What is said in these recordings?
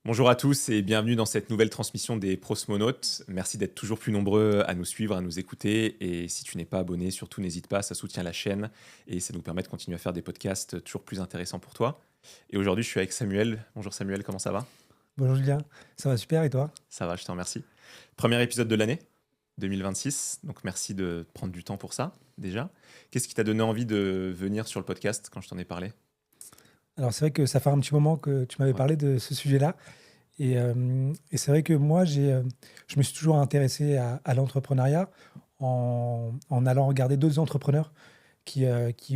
Bonjour à tous et bienvenue dans cette nouvelle transmission des Prosmonautes. Merci d'être toujours plus nombreux à nous suivre, à nous écouter. Et si tu n'es pas abonné, surtout n'hésite pas, ça soutient la chaîne et ça nous permet de continuer à faire des podcasts toujours plus intéressants pour toi. Et aujourd'hui, je suis avec Samuel. Bonjour Samuel, comment ça va? Bonjour Julien, ça va super et toi? Ça va, je te remercie. Premier épisode de l'année 2026, donc merci de prendre du temps pour ça déjà. Qu'est-ce qui t'a donné envie de venir sur le podcast quand je t'en ai parlé? Alors c'est vrai que ça fait un petit moment que tu m'avais Ouais, parlé de ce sujet-là et c'est vrai que moi je me suis toujours intéressé à l'entrepreneuriat en allant regarder d'autres entrepreneurs qui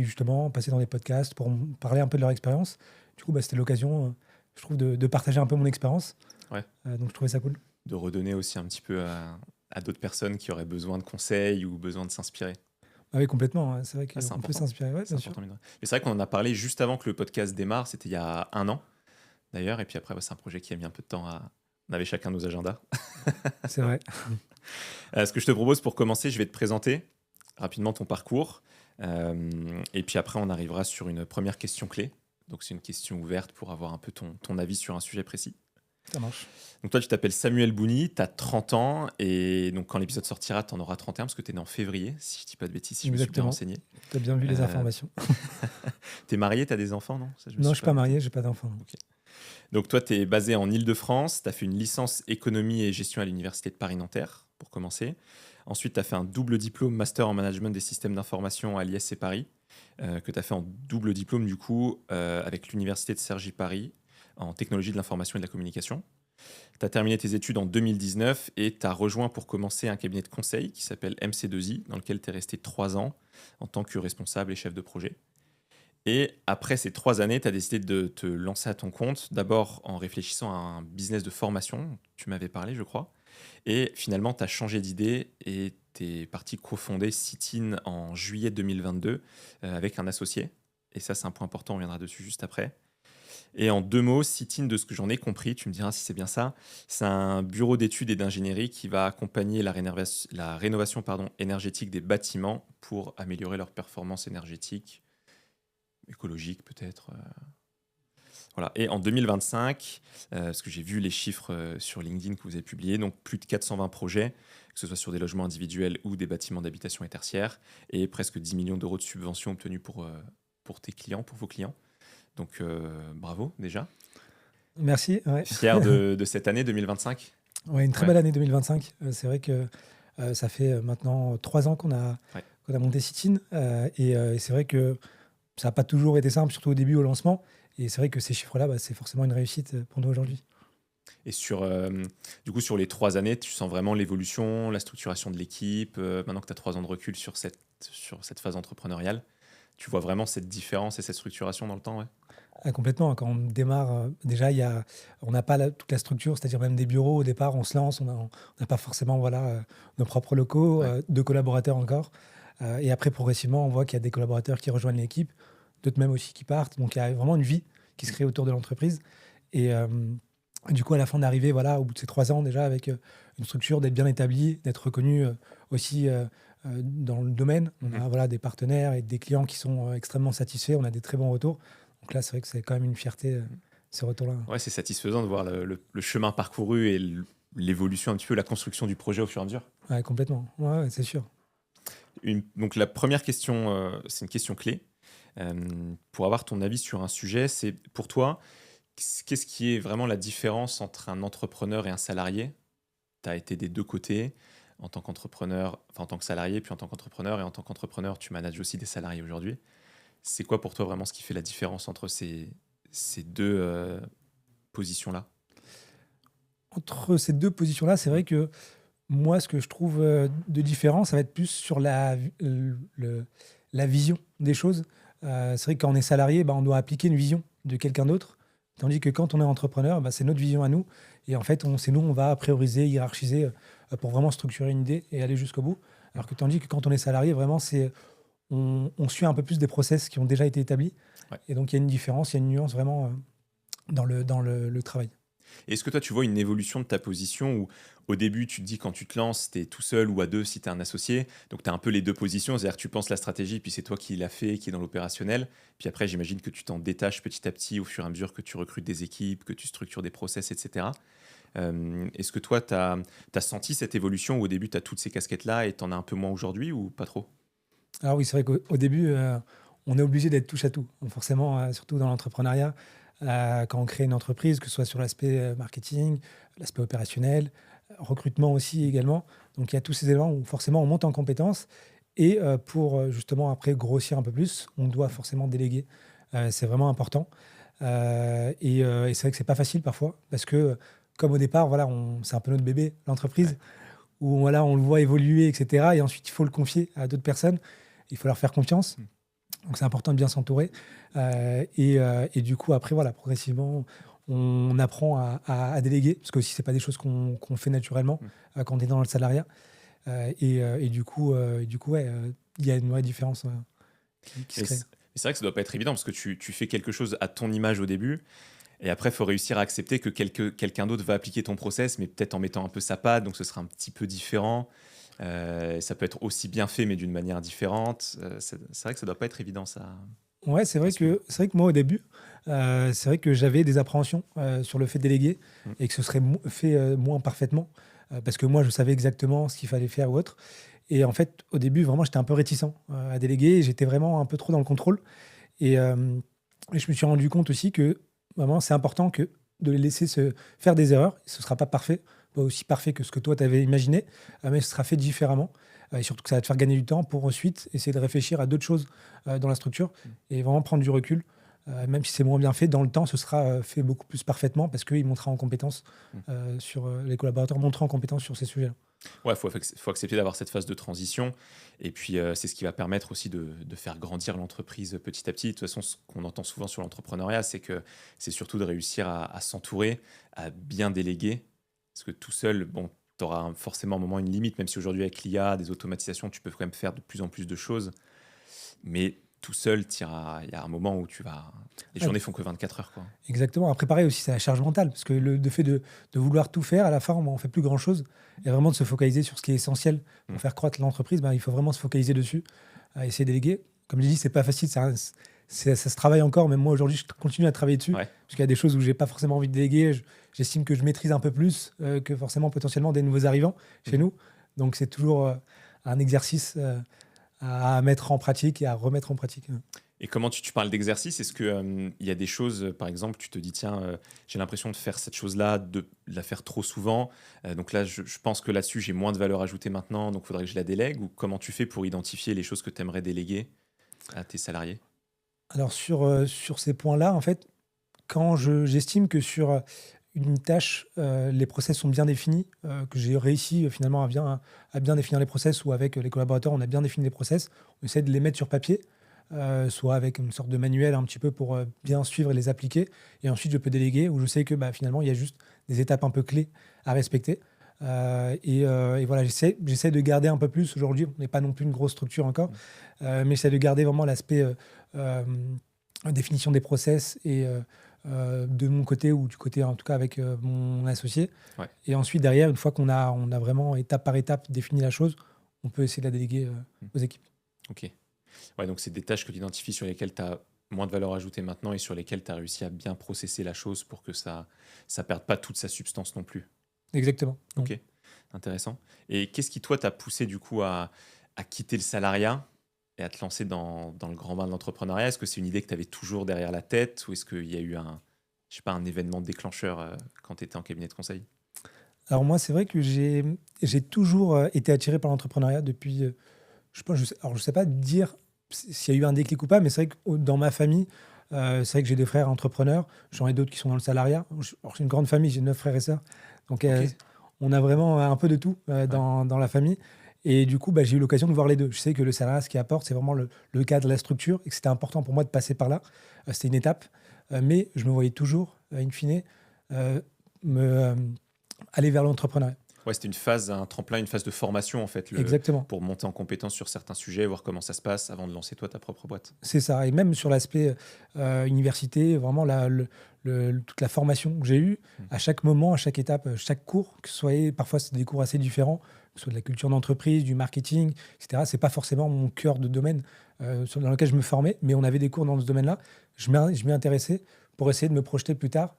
justement passaient dans des podcasts pour me parler un peu de leur expérience. Du coup, c'était l'occasion, je trouve, de partager un peu mon expérience. ouais. Donc je trouvais ça cool. De redonner aussi un petit peu à d'autres personnes qui auraient besoin de conseils ou besoin de s'inspirer. Ah oui, complètement, hein, c'est vrai Ah, c'est qu'on peut important. s'inspirer, ouais, C'est bien sûr. important, mine de rien. Mais c'est vrai qu'on en a parlé juste avant que le podcast démarre, c'était il y a un an d'ailleurs, et puis après, c'est un projet qui a mis un peu de temps à. On avait chacun nos agendas. C'est vrai. Ce que je te propose pour commencer, je vais te présenter rapidement ton parcours, et puis après, on arrivera sur une première question clé. Donc, c'est une question ouverte pour avoir un peu ton avis sur un sujet précis. Ça marche. Donc, toi, tu t'appelles Samuel Bouni, tu as 30 ans, et donc quand l'épisode sortira, tu en auras 31 parce que tu es né en février, si je dis pas de bêtises, si je me suis bien Exactement. renseigné. Tu as bien vu les Euh, informations. T'es marié, t'as des enfants, non? Ça, je me Non, je suis suis pas pas. marié, j'ai pas d'enfant. Ok. Donc toi, tu es basé en Île-de-France, tu as fait une licence économie et gestion à l'Université de Paris-Nanterre, pour commencer. Ensuite, tu as fait un double diplôme master en management des systèmes d'information à l'ISC Paris, que tu as fait en double diplôme, du coup, avec l'Université de Cergy-Paris, en technologie de l'information et de la communication. Tu as terminé tes études en 2019 et tu as rejoint pour commencer un cabinet de conseil qui s'appelle MC2I, dans lequel tu es resté 3 ans en tant que responsable et chef de projet. Et après ces 3 années, tu as décidé de te lancer à ton compte, d'abord en réfléchissant à un business de formation, tu m'avais parlé, je crois, et finalement, tu as changé d'idée et tu es parti cofonder Citin en juillet 2022 avec un associé. Et ça, c'est un point important, on reviendra dessus juste après. Et en 2 mots, Citin, de ce que j'en ai compris, tu me diras si c'est bien ça, c'est un bureau d'études et d'ingénierie qui va accompagner la rénovation énergétique des bâtiments pour améliorer leur performance énergétique, écologique peut-être. Voilà. Et en 2025, parce que j'ai vu les chiffres sur LinkedIn que vous avez publiés, donc plus de 420 projets, que ce soit sur des logements individuels ou des bâtiments d'habitation et tertiaires, et presque 10 millions d'euros de subventions obtenues pour tes clients, pour vos clients. Donc bravo déjà. Merci. Ouais. Fier de cette année 2025. Ouais, une très Ouais, belle année 2025. C'est vrai que ça fait maintenant 3 ans ouais. qu'on a monté Citin. Et c'est vrai que ça n'a pas toujours été simple, surtout au début, au lancement. Et c'est vrai que ces chiffres-là, c'est forcément une réussite pour nous aujourd'hui. Et du coup, sur les 3 années, tu sens vraiment l'évolution, la structuration de l'équipe. Maintenant que tu as 3 ans de recul sur cette phase entrepreneuriale, tu vois vraiment cette différence et cette structuration dans le temps, ouais. Ah, complètement. Quand on démarre, déjà, on n'a pas toute la structure, c'est-à-dire même des bureaux. Au départ, on se lance, on n'a pas forcément voilà, nos propres locaux, Ouais. de collaborateurs encore. Et après, progressivement, on voit qu'il y a des collaborateurs qui rejoignent l'équipe, d'autres même aussi qui partent. Donc, il y a vraiment une vie qui se crée autour de l'entreprise. Et du coup, à la fin d'arriver, voilà, au bout de ces 3 ans déjà, avec une structure, d'être bien établie, d'être reconnu aussi dans le domaine. On Mhm. a voilà, des partenaires et des clients qui sont extrêmement satisfaits. On a des très bons retours. Donc là, c'est vrai que c'est quand même une fierté, ces retours-là. Ouais, c'est satisfaisant de voir le chemin parcouru et l'évolution, un petit peu la construction du projet au fur et à mesure. Ouais, complètement. Ouais, ouais, c'est sûr. Donc la première question, c'est une question clé. Pour avoir ton avis sur un sujet, c'est pour toi, qu'est-ce qui est vraiment la différence entre un entrepreneur et un salarié? Tu as été des deux côtés, en tant qu'entrepreneur, enfin en tant que salarié, puis en tant qu'entrepreneur, et en tant qu'entrepreneur, tu manages aussi des salariés aujourd'hui. C'est quoi pour toi vraiment ce qui fait la différence entre ces deux positions-là? Entre ces deux positions-là, c'est Mm. vrai que moi, ce que je trouve de différent, ça va être plus sur la vision des choses. C'est vrai que quand on est salarié, on doit appliquer une vision de quelqu'un d'autre. Tandis que quand on est entrepreneur, c'est notre vision à nous. Et en fait, c'est nous, on va prioriser, hiérarchiser pour vraiment structurer une idée et aller jusqu'au bout. Alors que tandis que quand on est salarié, vraiment, on suit un peu plus des process qui ont déjà été établis. Ouais. Et donc, il y a une différence, il y a une nuance vraiment dans le travail. Est-ce que toi, tu vois une évolution de ta position où au début, tu te dis quand tu te lances, tu es tout seul ou à deux si tu es un associé. Donc tu as un peu les deux positions, c'est-à-dire que tu penses la stratégie, puis c'est toi qui l'as fait, qui est dans l'opérationnel. Puis après, j'imagine que tu t'en détaches petit à petit au fur et à mesure que tu recrutes des équipes, que tu structures des process, etc. Est-ce que toi, tu as senti cette évolution où au début, tu as toutes ces casquettes-là et tu en as un peu moins aujourd'hui ou pas trop? Alors oui, c'est vrai qu'au début, on est obligé d'être touche à tout. Donc forcément, surtout dans l'entrepreneuriat, quand on crée une entreprise, que ce soit sur l'aspect marketing, l'aspect opérationnel, recrutement aussi également. Donc il y a tous ces éléments où forcément on monte en compétences. Et pour justement après grossir un peu plus, on doit forcément déléguer. C'est vraiment important. Et c'est vrai que c'est pas facile parfois parce que comme au départ, voilà, c'est un peu notre bébé, l'entreprise, Ouais. où voilà, on le voit évoluer, etc. Et ensuite, il faut le confier à d'autres personnes. Il faut leur faire confiance. Mm. Donc, c'est important de bien s'entourer. Et du coup, après, voilà, progressivement, on apprend à déléguer, parce que aussi, c'est pas des choses qu'on fait naturellement Mm. quand on est dans le salariat. Et du coup, ouais, il y a une vraie différence qui se Mais crée. c'est vrai que ça doit pas être évident parce que tu fais quelque chose à ton image au début. Et après, il faut réussir à accepter que quelqu'un d'autre va appliquer ton process, mais peut-être en mettant un peu sa patte, donc ce sera un petit peu différent. Ça peut être aussi bien fait, mais d'une manière différente. C'est vrai que ça doit pas être évident, ça, Ouais, à suivre. c'est vrai que moi, au début, c'est vrai que j'avais des appréhensions sur le fait de déléguer Mm. et que ce serait fait moins parfaitement parce que moi, je savais exactement ce qu'il fallait faire ou autre. Et en fait, au début, vraiment, j'étais un peu réticent à déléguer. J'étais vraiment un peu trop dans le contrôle. Et je me suis rendu compte aussi que vraiment, c'est important de les laisser se faire des erreurs. Ce ne sera pas parfait, pas aussi parfait que ce que toi, tu avais imaginé, mais ce sera fait différemment. Et surtout que ça va te faire gagner du temps pour ensuite essayer de réfléchir à d'autres choses dans la structure Mm. et vraiment prendre du recul. Même si c'est moins bien fait, dans le temps, ce sera fait beaucoup plus parfaitement parce qu'il montera en compétence Mm. sur les collaborateurs montreront en compétence sur ces sujets-là. Ouais, faut accepter d'avoir cette phase de transition. Et puis, c'est ce qui va permettre aussi de faire grandir l'entreprise petit à petit. De toute façon, ce qu'on entend souvent sur l'entrepreneuriat, c'est que c'est surtout de réussir à s'entourer, à bien déléguer. Parce que tout seul, bon, tu auras forcément un moment une limite, même si aujourd'hui, avec l'IA, des automatisations, tu peux quand même faire de plus en plus de choses. Mais tout seul, il y a un moment où tu vas. Les Ouais, journées font que 24 heures, quoi. exactement. À préparer aussi, c'est la charge mentale, parce que le fait de vouloir tout faire, à la fin, on ne fait plus grand-chose. Et vraiment de se focaliser sur ce qui est essentiel Mm. pour faire croître l'entreprise, ben, il faut vraiment se focaliser dessus, à essayer de déléguer. Comme je dis, c'est pas facile, ça se travaille encore. Même moi, aujourd'hui, je continue à travailler dessus, Ouais. parce qu'il y a des choses où j'ai pas forcément envie de déléguer. J'estime que je maîtrise un peu plus que forcément, potentiellement, des nouveaux arrivants chez Mhm. nous. Donc, c'est toujours un exercice à mettre en pratique et à remettre en pratique. Et comment tu parles d'exercice? Est-ce que il y a des choses, par exemple, tu te dis, tiens, j'ai l'impression de faire cette chose-là, de la faire trop souvent. Donc là, je pense que là-dessus, j'ai moins de valeur ajoutée maintenant, donc il faudrait que je la délègue. Ou comment tu fais pour identifier les choses que tu aimerais déléguer à tes salariés? Alors, sur ces points-là, en fait, quand j'estime que sur une tâche, les process sont bien définis, que j'ai réussi finalement à bien définir les process ou avec les collaborateurs, on a bien défini les process, on essaie de les mettre sur papier, soit avec une sorte de manuel un petit peu pour bien suivre et les appliquer. Et ensuite, je peux déléguer où je sais que bah, finalement, il y a juste des étapes un peu clés à respecter. Et voilà, j'essaie de garder un peu plus aujourd'hui. On n'est pas non plus une grosse structure encore, mais j'essaie de garder vraiment l'aspect euh, définition des process et de mon côté ou du côté en tout cas avec mon associé. Ouais, Et ensuite derrière, une fois on a vraiment étape par étape défini la chose, on peut essayer de la déléguer aux équipes. ok. Ouais, donc c'est des tâches que tu identifies sur lesquelles tu as moins de valeur ajoutée maintenant et sur lesquelles tu as réussi à bien processer la chose pour que ça perde pas toute sa substance non plus. Exactement. Donc, Ok, intéressant. Et qu'est-ce qui, toi, t'a poussé du coup à quitter le salariat et à te lancer dans le grand bain de l'entrepreneuriat? Est-ce que c'est une idée que tu avais toujours derrière la tête ou est-ce qu'il y a eu je sais pas, un événement déclencheur quand tu étais en cabinet de conseil? alors moi, c'est vrai que j'ai toujours été attiré par l'entrepreneuriat depuis, je pense, alors je sais pas dire s'il y a eu un déclic ou pas, mais c'est vrai que dans ma famille, c'est vrai que j'ai des frères entrepreneurs, j'en ai d'autres qui sont dans le salariat. Alors, j'ai une grande famille, j'ai 9 frères et sœurs. Donc, Ok, on a vraiment un peu de tout ouais. dans la famille. Et du coup, bah, j'ai eu l'occasion de voir les deux. Je sais que le salariat, ce qu'il apporte, c'est vraiment le cadre, la structure, et que c'était important pour moi de passer par là. C'était une étape. Mais je me voyais toujours, in fine, euh, me, aller vers l'entrepreneuriat. Ouais, c'était une phase, un tremplin, une phase de formation en fait, Exactement. pour monter en compétence sur certains sujets, voir comment ça se passe avant de lancer toi ta propre boîte. C'est ça. Et même sur l'aspect université, vraiment toute la formation que j'ai eue, Mm. à chaque moment, à chaque étape, chaque cours, que ce soit, parfois c'est des cours assez différents, que ce soit de la culture d'entreprise, du marketing, etc. C'est pas forcément mon cœur de domaine dans lequel je me formais, mais on avait des cours dans ce domaine-là. Je m'y intéressais pour essayer de me projeter plus tard,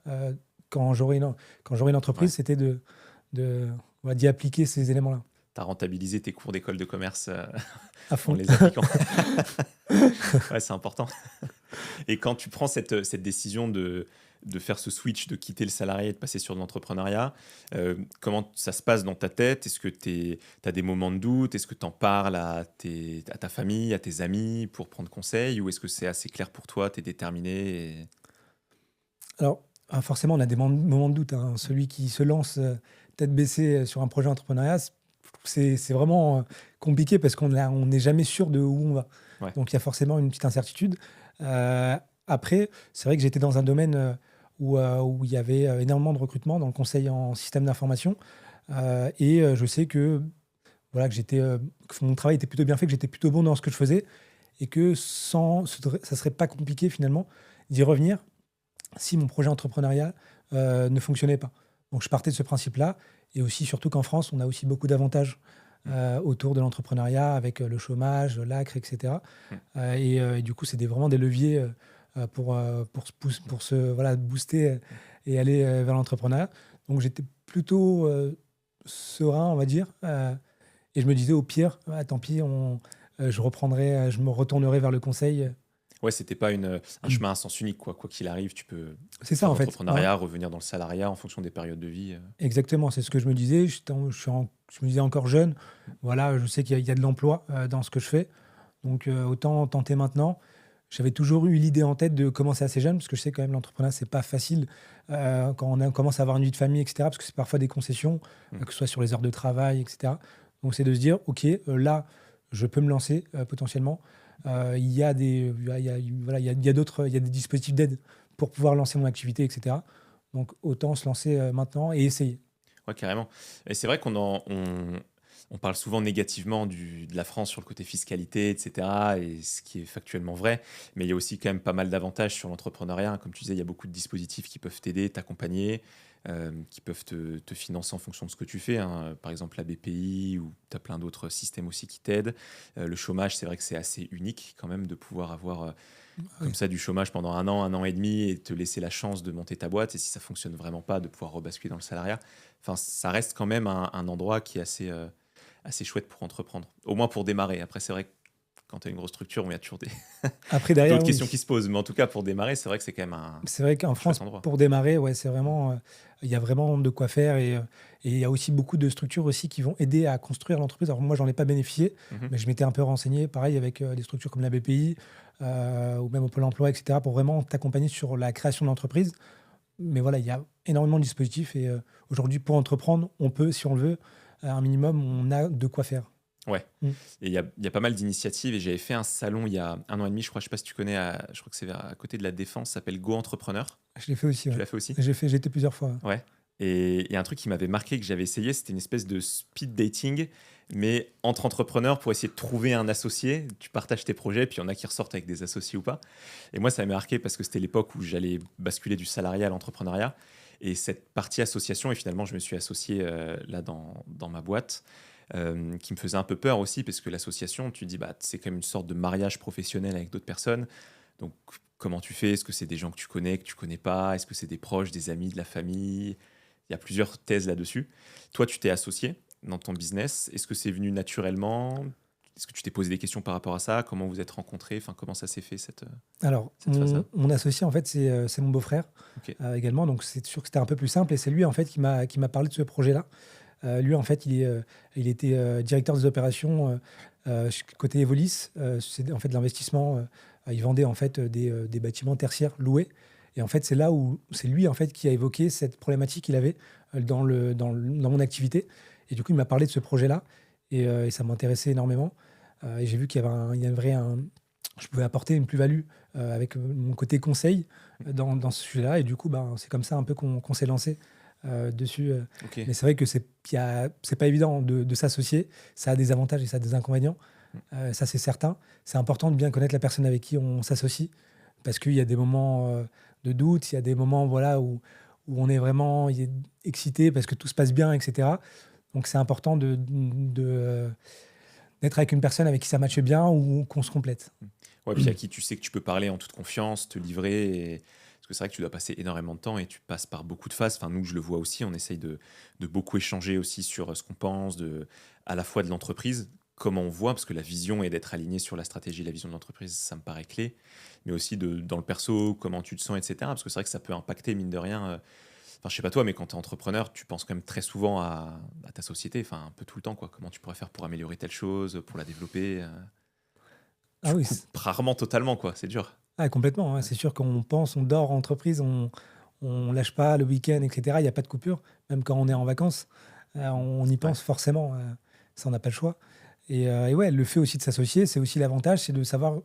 quand j'aurai une Ouais. entreprise, c'était voilà, d'y appliquer ces éléments-là Tu as rentabilisé tes cours d'école de commerce à en fond. les appliquant. Ouais, c'est important. Et quand tu prends cette décision de faire ce switch, de quitter le salarié et de passer sur de l'entrepreneuriat, comment ça se passe dans ta tête? Est-ce que tu as des moments de doute? Est-ce que tu en parles à ta famille, à tes amis pour prendre conseil? Ou est-ce que c'est assez clair pour toi, tu es déterminé Alors, forcément, on a des moments de doute, hein. Celui qui se lance tête baissée sur un projet entrepreneuriat, c'est vraiment compliqué parce on n'est jamais sûr de où on va. Ouais. Donc, il y a forcément une petite incertitude. Euh, Après, c'est vrai que j'étais dans un domaine où il y avait énormément de recrutement dans le conseil en système d'information. Je sais que, voilà, que mon travail était plutôt bien fait, que j'étais plutôt bon dans ce que je faisais et que ça serait pas compliqué finalement d'y revenir si mon projet entrepreneurial ne fonctionnait pas. Donc je partais de ce principe-là, et aussi surtout qu'en France, on a aussi beaucoup d'avantages autour de l'entrepreneuriat, avec le chômage, l'ACRE, etc. Mm. Et du coup, c'est vraiment des leviers pour se voilà, booster et aller vers l'entrepreneuriat. Donc j'étais plutôt serein, on va dire, et je me disais au pire, ah, tant pis, je me retournerai vers le conseil. Ouais, c'était pas un chemin à sens unique, quoi. Quoi qu'il arrive, tu peux C'est ça faire en de fait. Ouais. l'entrepreneuriat, revenir dans le salariat en fonction des périodes de vie. Exactement, c'est ce que je me disais. Je me disais encore jeune, voilà, je sais qu'il y a de l'emploi dans ce que je fais, donc autant tenter maintenant. J'avais toujours eu l'idée en tête de commencer assez jeune, parce que je sais quand même l'entrepreneuriat, c'est pas facile quand on commence à avoir une vie de famille, etc., parce que c'est parfois des concessions, Mm. que ce soit sur les heures de travail, etc. Donc c'est de se dire, OK, là, je peux me lancer potentiellement. Il y a voilà, il y a des dispositifs d'aide pour pouvoir lancer mon activité, etc. Donc autant se lancer maintenant et essayer. Ouais, carrément. Et c'est vrai on parle souvent négativement de la France sur le côté fiscalité, etc. Et ce qui est factuellement vrai. Mais il y a aussi quand même pas mal d'avantages sur l'entrepreneuriat. Comme tu disais, il y a beaucoup de dispositifs qui peuvent t'aider, t'accompagner, qui peuvent te financer en fonction de ce que tu fais, hein. Par exemple, la BPI, ou tu as plein d'autres systèmes aussi qui t'aident. Le chômage, c'est vrai que c'est assez unique quand même de pouvoir avoir Oui. comme ça du chômage pendant un an et demi, et te laisser la chance de monter ta boîte. Et si ça fonctionne vraiment pas, de pouvoir rebasculer dans le salariat. Enfin, ça reste quand même un endroit qui est assez chouette pour entreprendre. Au moins pour démarrer. Après, c'est vrai que quand tu as une grosse structure, il y a toujours Après, derrière, d'autres questions oui. qui se posent. Mais en tout cas, pour démarrer, c'est vrai que c'est quand même un C'est vrai qu'en chouette France, endroit. pour démarrer, ouais, c'est vraiment, il y a vraiment de quoi faire et il y a aussi beaucoup de structures aussi qui vont aider à construire l'entreprise. Alors moi, j'en ai pas bénéficié, Mhm. mais je m'étais un peu renseigné, pareil avec des structures comme la BPI ou même au Pôle Emploi, etc., pour vraiment t'accompagner sur la création de l'entreprise. Mais voilà, il y a énormément de dispositifs et aujourd'hui, pour entreprendre, on peut, si on le veut, un minimum, on a de quoi faire. Ouais. Mm. Et il y a pas mal d'initiatives. Et j'avais fait un salon il y a un an et demi, je crois. Je sais pas si tu connais, je crois que c'est à côté de la Défense, ça s'appelle Go Entrepreneur. Je l'ai fait aussi. Tu Ouais. l'as fait aussi? J'ai été plusieurs fois. Ouais. Et un truc qui m'avait marqué, que j'avais essayé, c'était une espèce de speed dating, mais entre entrepreneurs, pour essayer de trouver un associé. Tu partages tes projets, puis il y en a qui ressortent avec des associés ou pas. Et moi, ça m'a marqué parce que c'était l'époque où j'allais basculer du salariat à l'entrepreneuriat. Et cette partie association, et finalement, je me suis associé là dans ma boîte, qui me faisait un peu peur aussi, parce que l'association, tu te dis, bah, c'est quand même une sorte de mariage professionnel avec d'autres personnes. Donc, comment tu fais? Est-ce que c'est des gens que tu connais pas? Est-ce que c'est des proches, des amis, de la famille? Il y a plusieurs thèses là-dessus. Toi, tu t'es associé dans ton business. Est-ce que c'est venu naturellement? Est-ce que tu t'es posé des questions par rapport à ça? Comment vous êtes rencontrés? Enfin, comment ça s'est fait Alors, cette phase-là? mon associé, en fait, c'est mon beau-frère Ok. également. Donc, c'est sûr que c'était un peu plus simple. Et c'est lui, en fait, qui m'a parlé de ce projet-là. Lui, en fait, il était directeur des opérations côté Evolis. C'est en fait de l'investissement. Il vendait en fait des bâtiments tertiaires loués. Et en fait, c'est là où c'est lui en fait qui a évoqué cette problématique qu'il avait dans mon activité. Et du coup, il m'a parlé de ce projet-là et ça m'intéressait énormément. Et j'ai vu qu'il y avait il y avait je pouvais apporter une plus-value avec mon côté conseil dans ce sujet-là. Et du coup, ben, c'est comme ça un peu qu'on s'est lancé dessus. Ok. Mais c'est vrai que c'est pas évident de s'associer. Ça a des avantages et ça a des inconvénients. Ça, c'est certain. C'est important de bien connaître la personne avec qui on s'associe parce qu'il y a des moments de doute, il y a des moments voilà, où on est vraiment excité parce que tout se passe bien, etc. Donc, c'est important d'être avec une personne avec qui ça matche bien ou qu'on se complète. Ouais, puis à qui tu sais que tu peux parler en toute confiance, te livrer. Parce que c'est vrai que tu dois passer énormément de temps et tu passes par beaucoup de phases. Enfin, nous, je le vois aussi, on essaye de beaucoup échanger aussi sur ce qu'on pense, à la fois de l'entreprise, comment on voit, parce que la vision est d'être aligné sur la stratégie, la vision de l'entreprise, ça me paraît clé, mais aussi dans le perso, comment tu te sens, etc. Parce que c'est vrai que ça peut impacter, mine de rien. Enfin, je sais pas toi, mais quand tu es entrepreneur, tu penses quand même très souvent à ta société, enfin, un peu tout le temps, quoi. Comment tu pourrais faire pour améliorer telle chose, pour la développer. Ah Tu oui, coupes rarement totalement, quoi. C'est dur. complètement. Hein. C'est sûr qu'on pense, on dort en entreprise, on lâche pas le week-end, etc. Il n'y a pas de coupure, même quand on est en vacances. On y Ouais. pense forcément. Ça, on n'a pas le choix. Et ouais, le fait aussi de s'associer, c'est aussi l'avantage, c'est de savoir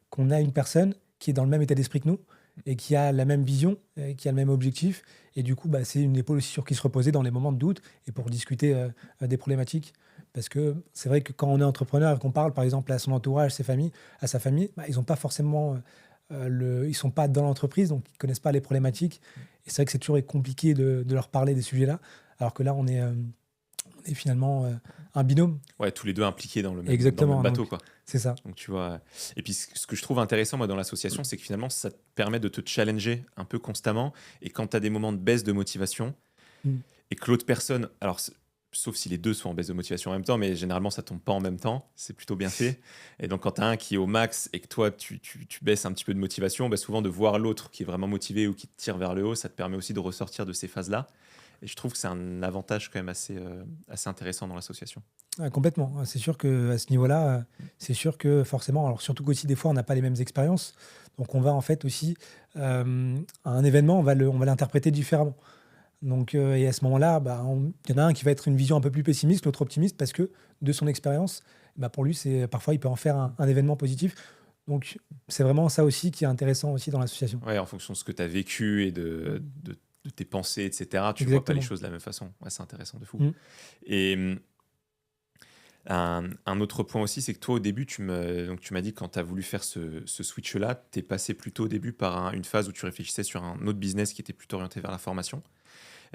qu'on a une personne qui est dans le même état d'esprit que nous et qui a la même vision, et qui a le même objectif. Et du coup, bah, c'est une épaule aussi sur qui se reposer dans les moments de doute et pour discuter des problématiques. Parce que c'est vrai que quand on est entrepreneur et qu'on parle, par exemple, à son entourage, à sa famille, bah, ils ont pas forcément ils sont pas dans l'entreprise, donc ils connaissent pas les problématiques. Et c'est vrai que c'est toujours compliqué de leur parler des sujets-là. Alors que là, on est finalement un binôme. Ouais, tous les deux impliqués dans le même Exactement. bateau, Donc, quoi. c'est ça. Donc, tu vois. Et puis, ce que je trouve intéressant, moi, dans l'association, c'est que finalement, ça te permet de te challenger un peu constamment. Et quand tu as des moments de baisse de motivation Mm. et que l'autre personne. Alors, sauf si les deux sont en baisse de motivation en même temps, mais généralement, ça tombe pas en même temps. C'est plutôt bien fait. Et donc, quand tu as un qui est au max et que toi, tu baisses un petit peu de motivation, bah, souvent, de voir l'autre qui est vraiment motivé ou qui te tire vers le haut, ça te permet aussi de ressortir de ces phases-là. Et je trouve que c'est un avantage quand même assez intéressant dans l'association. Complètement. C'est sûr qu'à ce niveau-là, c'est sûr que forcément, alors surtout qu'aussi des fois, on n'a pas les mêmes expériences. Donc, on va en fait aussi, à un événement, on va l'interpréter différemment. Donc, et à ce moment-là, bah, il y en a un qui va être une vision un peu plus pessimiste, l'autre optimiste, parce que de son expérience, bah, pour lui, parfois, il peut en faire un événement positif. Donc, c'est vraiment ça aussi qui est intéressant aussi dans l'association. Ouais, en fonction de ce que tu as vécu et de tes pensées, etc., tu vois pas les Exactement. choses de la même façon. Ouais, c'est intéressant de fou. Mm. Et un autre point aussi, c'est que toi, au début, donc, tu m'as dit que quand tu as voulu faire ce switch-là, tu es passé plutôt au début par une phase où tu réfléchissais sur un autre business qui était plutôt orienté vers la formation.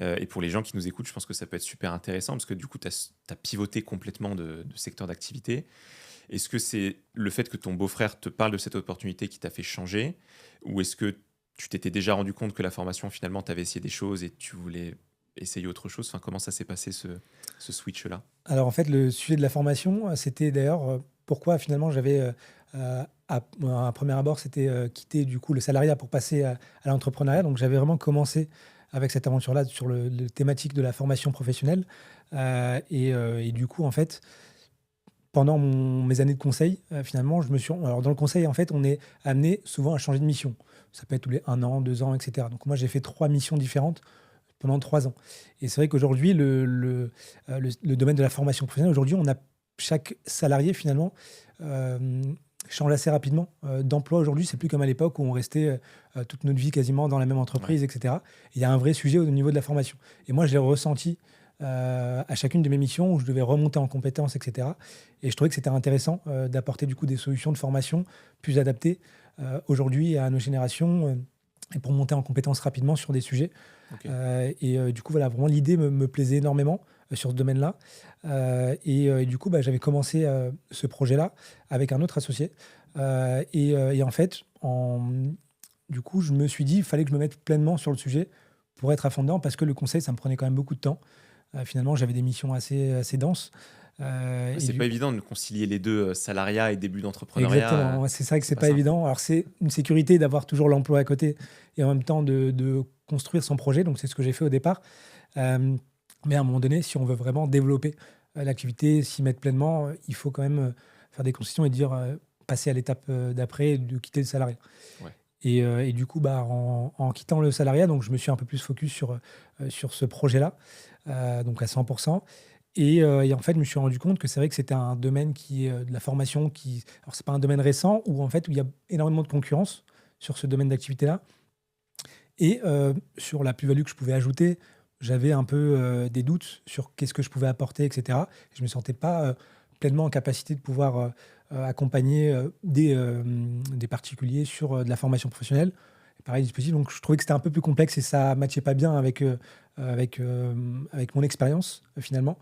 Et pour les gens qui nous écoutent, je pense que ça peut être super intéressant parce que du coup, tu as pivoté complètement de secteur d'activité. Est-ce que c'est le fait que ton beau-frère te parle de cette opportunité qui t'a fait changer, ou est-ce que tu t'étais déjà rendu compte que la formation, finalement, tu avais essayé des choses et tu voulais essayer autre chose? Enfin, comment ça s'est passé ce switch-là? Alors, en fait, le sujet de la formation, c'était d'ailleurs pourquoi finalement j'avais, à premier abord, c'était quitter du coup le salariat pour passer à l'entrepreneuriat. Donc, j'avais vraiment commencé avec cette aventure-là sur le thématique de la formation professionnelle. Et du coup, en fait, pendant mes années de conseil, finalement, alors dans le conseil, en fait, on est amené souvent à changer de mission. Ça peut être tous les 1 an, 2 ans, etc. Donc, moi, j'ai fait 3 missions différentes pendant 3 ans. Et c'est vrai qu'aujourd'hui, le domaine de la formation professionnelle, aujourd'hui, chaque salarié, finalement, euh, change assez rapidement d'emploi. Aujourd'hui, c'est plus comme à l'époque où on restait toute notre vie quasiment dans la même Ouais. entreprise, etc. Il y a un vrai sujet au niveau de la formation. Et moi, je l'ai ressenti à chacune de mes missions où je devais remonter en compétences, etc. Et je trouvais que c'était intéressant d'apporter du coup des solutions de formation plus adaptées aujourd'hui à nos générations et pour monter en compétences rapidement sur des sujets. Ok. Du coup, voilà, vraiment, l'idée me plaisait énormément sur ce domaine-là. Et du coup, bah, j'avais commencé ce projet-là avec un autre associé. Et en fait, du coup, je me suis dit, il fallait que je me mette pleinement sur le sujet pour être à fond dedans, parce que le conseil, ça me prenait quand même beaucoup de temps. Finalement, j'avais des missions assez denses. Ouais, Et c'est du pas évident de concilier les deux, salariat et début d'entrepreneuriat. Exactement, ouais, c'est ça que C'est c'est pas pas simple. évident. Alors c'est une sécurité d'avoir toujours l'emploi à côté et en même temps de construire son projet. Donc c'est ce que j'ai fait au départ. Euh, mais à un moment donné, si on veut vraiment développer l'activité, s'y mettre pleinement, il faut quand même faire des concessions et dire passer à l'étape d'après, de quitter le salariat. Ouais. Et du coup, bah, en quittant le salariat, donc je me suis un peu plus focus sur ce projet-là, donc à 100%. Et en fait, je me suis rendu compte que c'est vrai que c'était un domaine qui est de la formation qui. Alors, c'est pas un domaine récent où en fait où il y a énormément de concurrence sur ce domaine d'activité-là. Et sur la plus-value que je pouvais ajouter, j'avais un peu des doutes sur qu'est-ce que je pouvais apporter, etc. Je ne me sentais pas pleinement en capacité de pouvoir accompagner des particuliers sur de la formation professionnelle. Et pareil, dispositif. Donc, je trouvais que c'était un peu plus complexe et ça ne matchait pas bien avec mon expérience, finalement.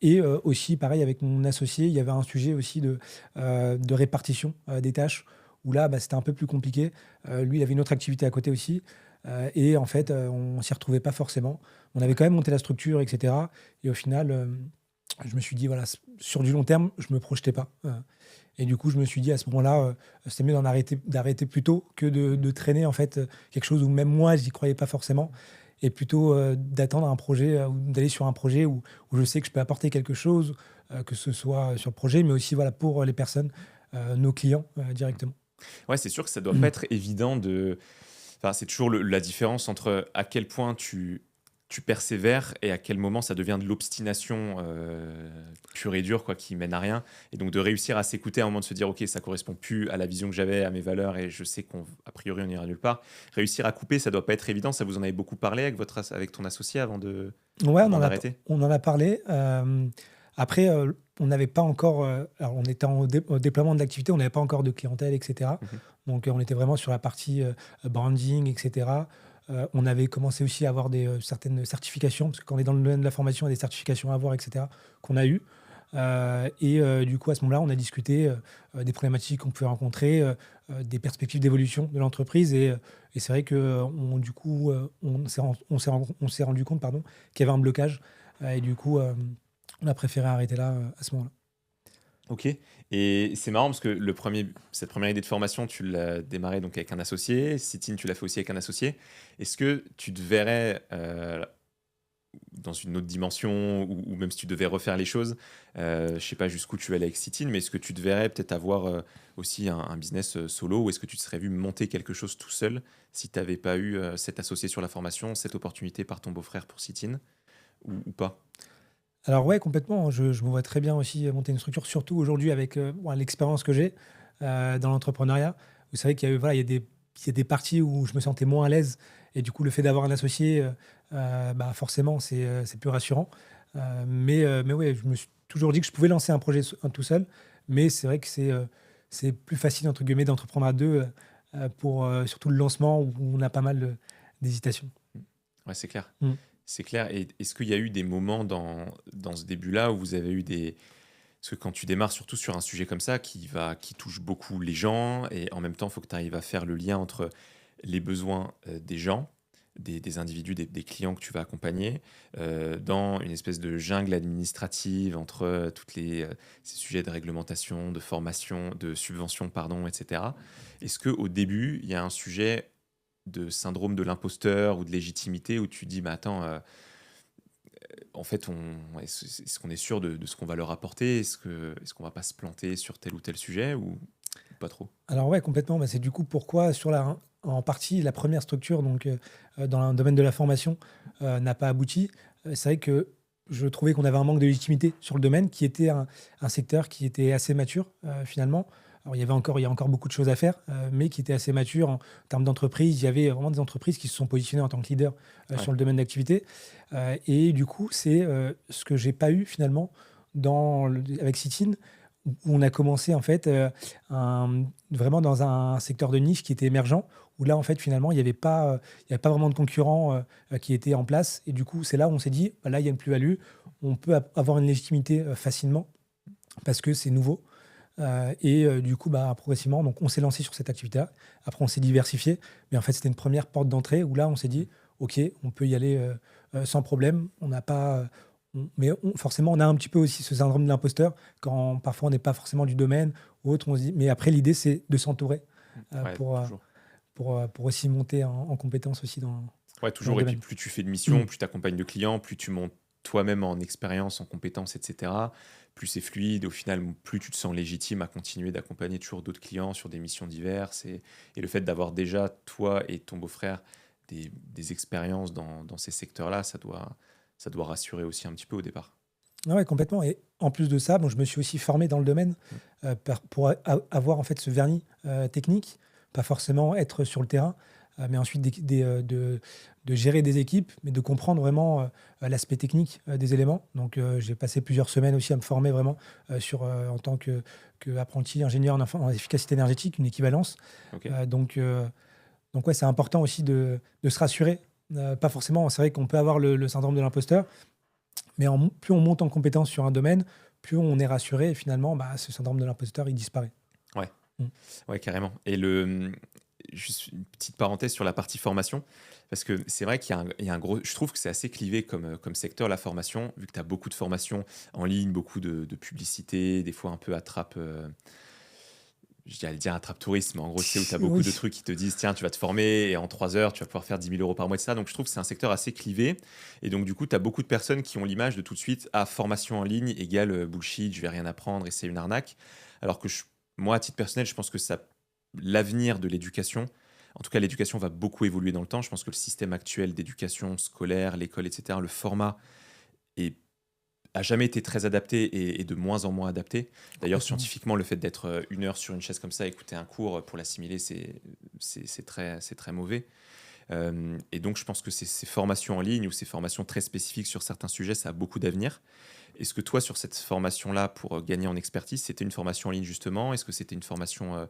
Et aussi, pareil, avec mon associé, il y avait un sujet aussi de répartition des tâches, où là, bah, c'était un peu plus compliqué. Lui, il avait une autre activité à côté aussi. Et en fait, on ne s'y retrouvait pas forcément. On avait quand même monté la structure, etc. Et au final, je me suis dit, voilà, sur du long terme, je ne me projetais pas. Et du coup, je me suis dit à ce moment-là, c'est mieux d'arrêter plus tôt que de traîner en fait quelque chose où même moi, j'y croyais pas forcément. Et plutôt d'attendre un projet ou d'aller sur un projet où je sais que je peux apporter quelque chose, que ce soit sur le projet, mais aussi voilà, pour les personnes, nos clients directement. Ouais, c'est sûr que ça doit pas être évident de. Enfin, c'est toujours la différence entre à quel point tu persévères et à quel moment ça devient de l'obstination pure et dure, quoi, qui mène à rien. Et donc de réussir à s'écouter à un moment, de se dire, OK, ça correspond plus à la vision que j'avais, à mes valeurs, et je sais qu'a priori, on n'ira nulle part. Réussir à couper, ça doit pas être évident. Ça vous en avez beaucoup parlé avec ton associé Ouais, avant d'arrêter? on en a parlé. Après, on n'avait pas encore. Alors, on était au déploiement de l'activité, on n'avait pas encore de clientèle, etc. Mhm. Donc, on était vraiment sur la partie branding, etc. On avait commencé aussi à avoir certaines certifications, parce que quand on est dans le domaine de la formation, il y a des certifications à avoir, etc., qu'on a eues. Du coup, à ce moment-là, on a discuté des problématiques qu'on pouvait rencontrer, des perspectives d'évolution de l'entreprise. Et c'est vrai du coup, on s'est rendu compte pardon, qu'il y avait un blocage. Et du coup, on a préféré arrêter là à ce moment-là. Ok. Et c'est marrant parce que cette première idée de formation, tu l'as démarré donc avec un associé. Citine, tu l'as fait aussi avec un associé. Est-ce que tu te verrais dans une autre dimension, ou même si tu devais refaire les choses, je sais pas jusqu'où tu vas aller avec Citine, mais est-ce que tu te verrais peut-être avoir aussi un business solo, ou est-ce que tu te serais vu monter quelque chose tout seul si tu n'avais pas eu cet associé sur la formation, cette opportunité par ton beau-frère pour Citine, ou pas? Alors ouais, complètement. Je me vois très bien aussi monter une structure, surtout aujourd'hui avec l'expérience que j'ai dans l'entrepreneuriat. Vous savez qu'il y a, voilà, il y a des parties où je me sentais moins à l'aise. Et du coup, le fait d'avoir un associé, bah forcément, c'est plus rassurant. Mais ouais, je me suis toujours dit que je pouvais lancer un projet tout seul. Mais c'est vrai que c'est plus facile, entre guillemets, d'entreprendre à deux pour surtout le lancement où on a pas mal d'hésitation. Ouais, c'est clair. Mm. C'est clair. Et est-ce qu'il y a eu des moments dans ce début-là où vous avez eu des... Parce que quand tu démarres, surtout sur un sujet comme ça, qui touche beaucoup les gens, et en même temps, il faut que tu arrives à faire le lien entre les besoins des gens, des individus, des clients que tu vas accompagner, dans une espèce de jungle administrative entre toutes ces sujets de réglementation, de formation, de subvention, pardon, etc. Est-ce qu'au début, il y a un sujet de syndrome de l'imposteur ou de légitimité où tu dis, mais attends, en fait, est-ce qu'on est sûr de ce qu'on va leur apporter? Est-ce qu'on va pas se planter sur tel ou tel sujet, ou pas trop? Alors ouais, complètement. Bah, c'est du coup pourquoi en partie la première structure donc dans le domaine de la formation n'a pas abouti. C'est vrai que je trouvais qu'on avait un manque de légitimité sur le domaine, qui était un secteur qui était assez mature finalement. Alors il y a encore beaucoup de choses à faire, mais qui était assez mature en termes d'entreprise. Il y avait vraiment des entreprises qui se sont positionnées en tant que leaders Ouais. sur le domaine d'activité. Et du coup, c'est ce que j'ai pas eu finalement avec Citine, où on a commencé en fait vraiment dans un secteur de niche qui était émergent, où là en fait finalement il y avait pas vraiment de concurrents qui étaient en place. Et du coup, c'est là où on s'est dit, bah, là il y a une plus-value, on peut avoir une légitimité facilement parce que c'est nouveau. Du coup, bah, progressivement, donc on s'est lancé sur cette activité-là. Après, on s'est diversifié, mais en fait, c'était une première porte d'entrée où là, on s'est dit, OK, on peut y aller sans problème. On n'a pas, forcément, on a un petit peu aussi ce syndrome de l'imposteur quand parfois on n'est pas forcément du domaine ou autre. On se dit, mais après, l'idée, c'est de s'entourer Ouais, pour, toujours. pour aussi monter en compétence aussi Ouais, dans le toujours. Et puis, domaine. plus tu fais de missions, plus tu accompagnes de clients, plus tu montes toi-même en expérience, en compétences, etc. Plus c'est fluide. Au final, plus tu te sens légitime à continuer d'accompagner toujours d'autres clients sur des missions diverses. Et le fait d'avoir déjà, toi et ton beau-frère, des expériences dans ces secteurs-là, ça doit rassurer aussi un petit peu au départ. Ah ouais, complètement. Et en plus de ça, bon, je me suis aussi formé dans le domaine pour avoir en fait ce vernis technique, pas forcément être sur le terrain. mais ensuite de gérer des équipes, mais de comprendre vraiment l'aspect technique des éléments. Donc, j'ai passé plusieurs semaines aussi à me former vraiment en tant qu'apprenti ingénieur en efficacité énergétique, une équivalence. Ok. Donc ouais, c'est important aussi de se rassurer. Pas forcément, c'est vrai qu'on peut avoir le syndrome de l'imposteur, mais plus on monte en compétence sur un domaine, plus on est rassuré et finalement, bah, ce syndrome de l'imposteur, il disparaît. Ouais. Mm. Ouais, carrément. Juste une petite parenthèse sur la partie formation, parce que c'est vrai il y a un gros. Je trouve que c'est assez clivé comme secteur, la formation, vu que tu as beaucoup de formations en ligne, beaucoup de publicité, des fois un peu j'allais dire attrape-tourisme, en gros, c'est où tu as beaucoup de Oui, trucs qui te disent, tiens, tu vas te former et en 3 heures, tu vas pouvoir faire 10 000 euros par mois, etc. Donc, je trouve que c'est un secteur assez clivé. Et donc, du coup, tu as beaucoup de personnes qui ont l'image de tout de suite, formation en ligne égale bullshit, je vais rien apprendre et c'est une arnaque. Alors que moi, à titre personnel, je pense que l'avenir de l'éducation, en tout cas, l'éducation va beaucoup évoluer dans le temps. Je pense que le système actuel d'éducation scolaire, l'école, etc., le format est a jamais été très adapté et de moins en moins adapté. D'ailleurs, complètement. scientifiquement, le fait d'être 1 heure sur une chaise comme ça, écouter un cours pour l'assimiler, c'est très mauvais. Et donc, je pense que ces formations en ligne ou ces formations très spécifiques sur certains sujets, ça a beaucoup d'avenir. Est-ce que toi, sur cette formation-là, pour gagner en expertise, c'était une formation en ligne justement? Est-ce que c'était une formation,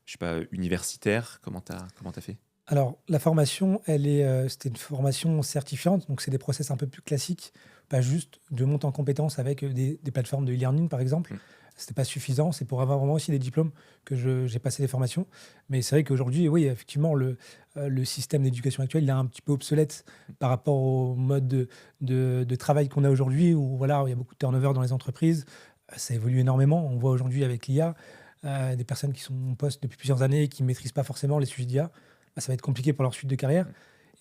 je sais pas, universitaire? Comment t'as fait? Alors, la formation, c'était une formation certifiante, donc c'est des process un peu plus classiques, pas juste de monter en compétence avec des plateformes de e-learning, par exemple. Mm. C'était pas suffisant, c'est pour avoir vraiment aussi des diplômes que j'ai passé les formations. Mais c'est vrai qu'aujourd'hui, oui, effectivement, le système d'éducation actuel, il est un petit peu obsolète par rapport au mode de travail qu'on a aujourd'hui, où voilà, il y a beaucoup de turnover dans les entreprises. Ça évolue énormément. On voit aujourd'hui avec l'IA, des personnes qui sont en poste depuis plusieurs années et qui ne maîtrisent pas forcément les sujets d'IA, bah, ça va être compliqué pour leur suite de carrière.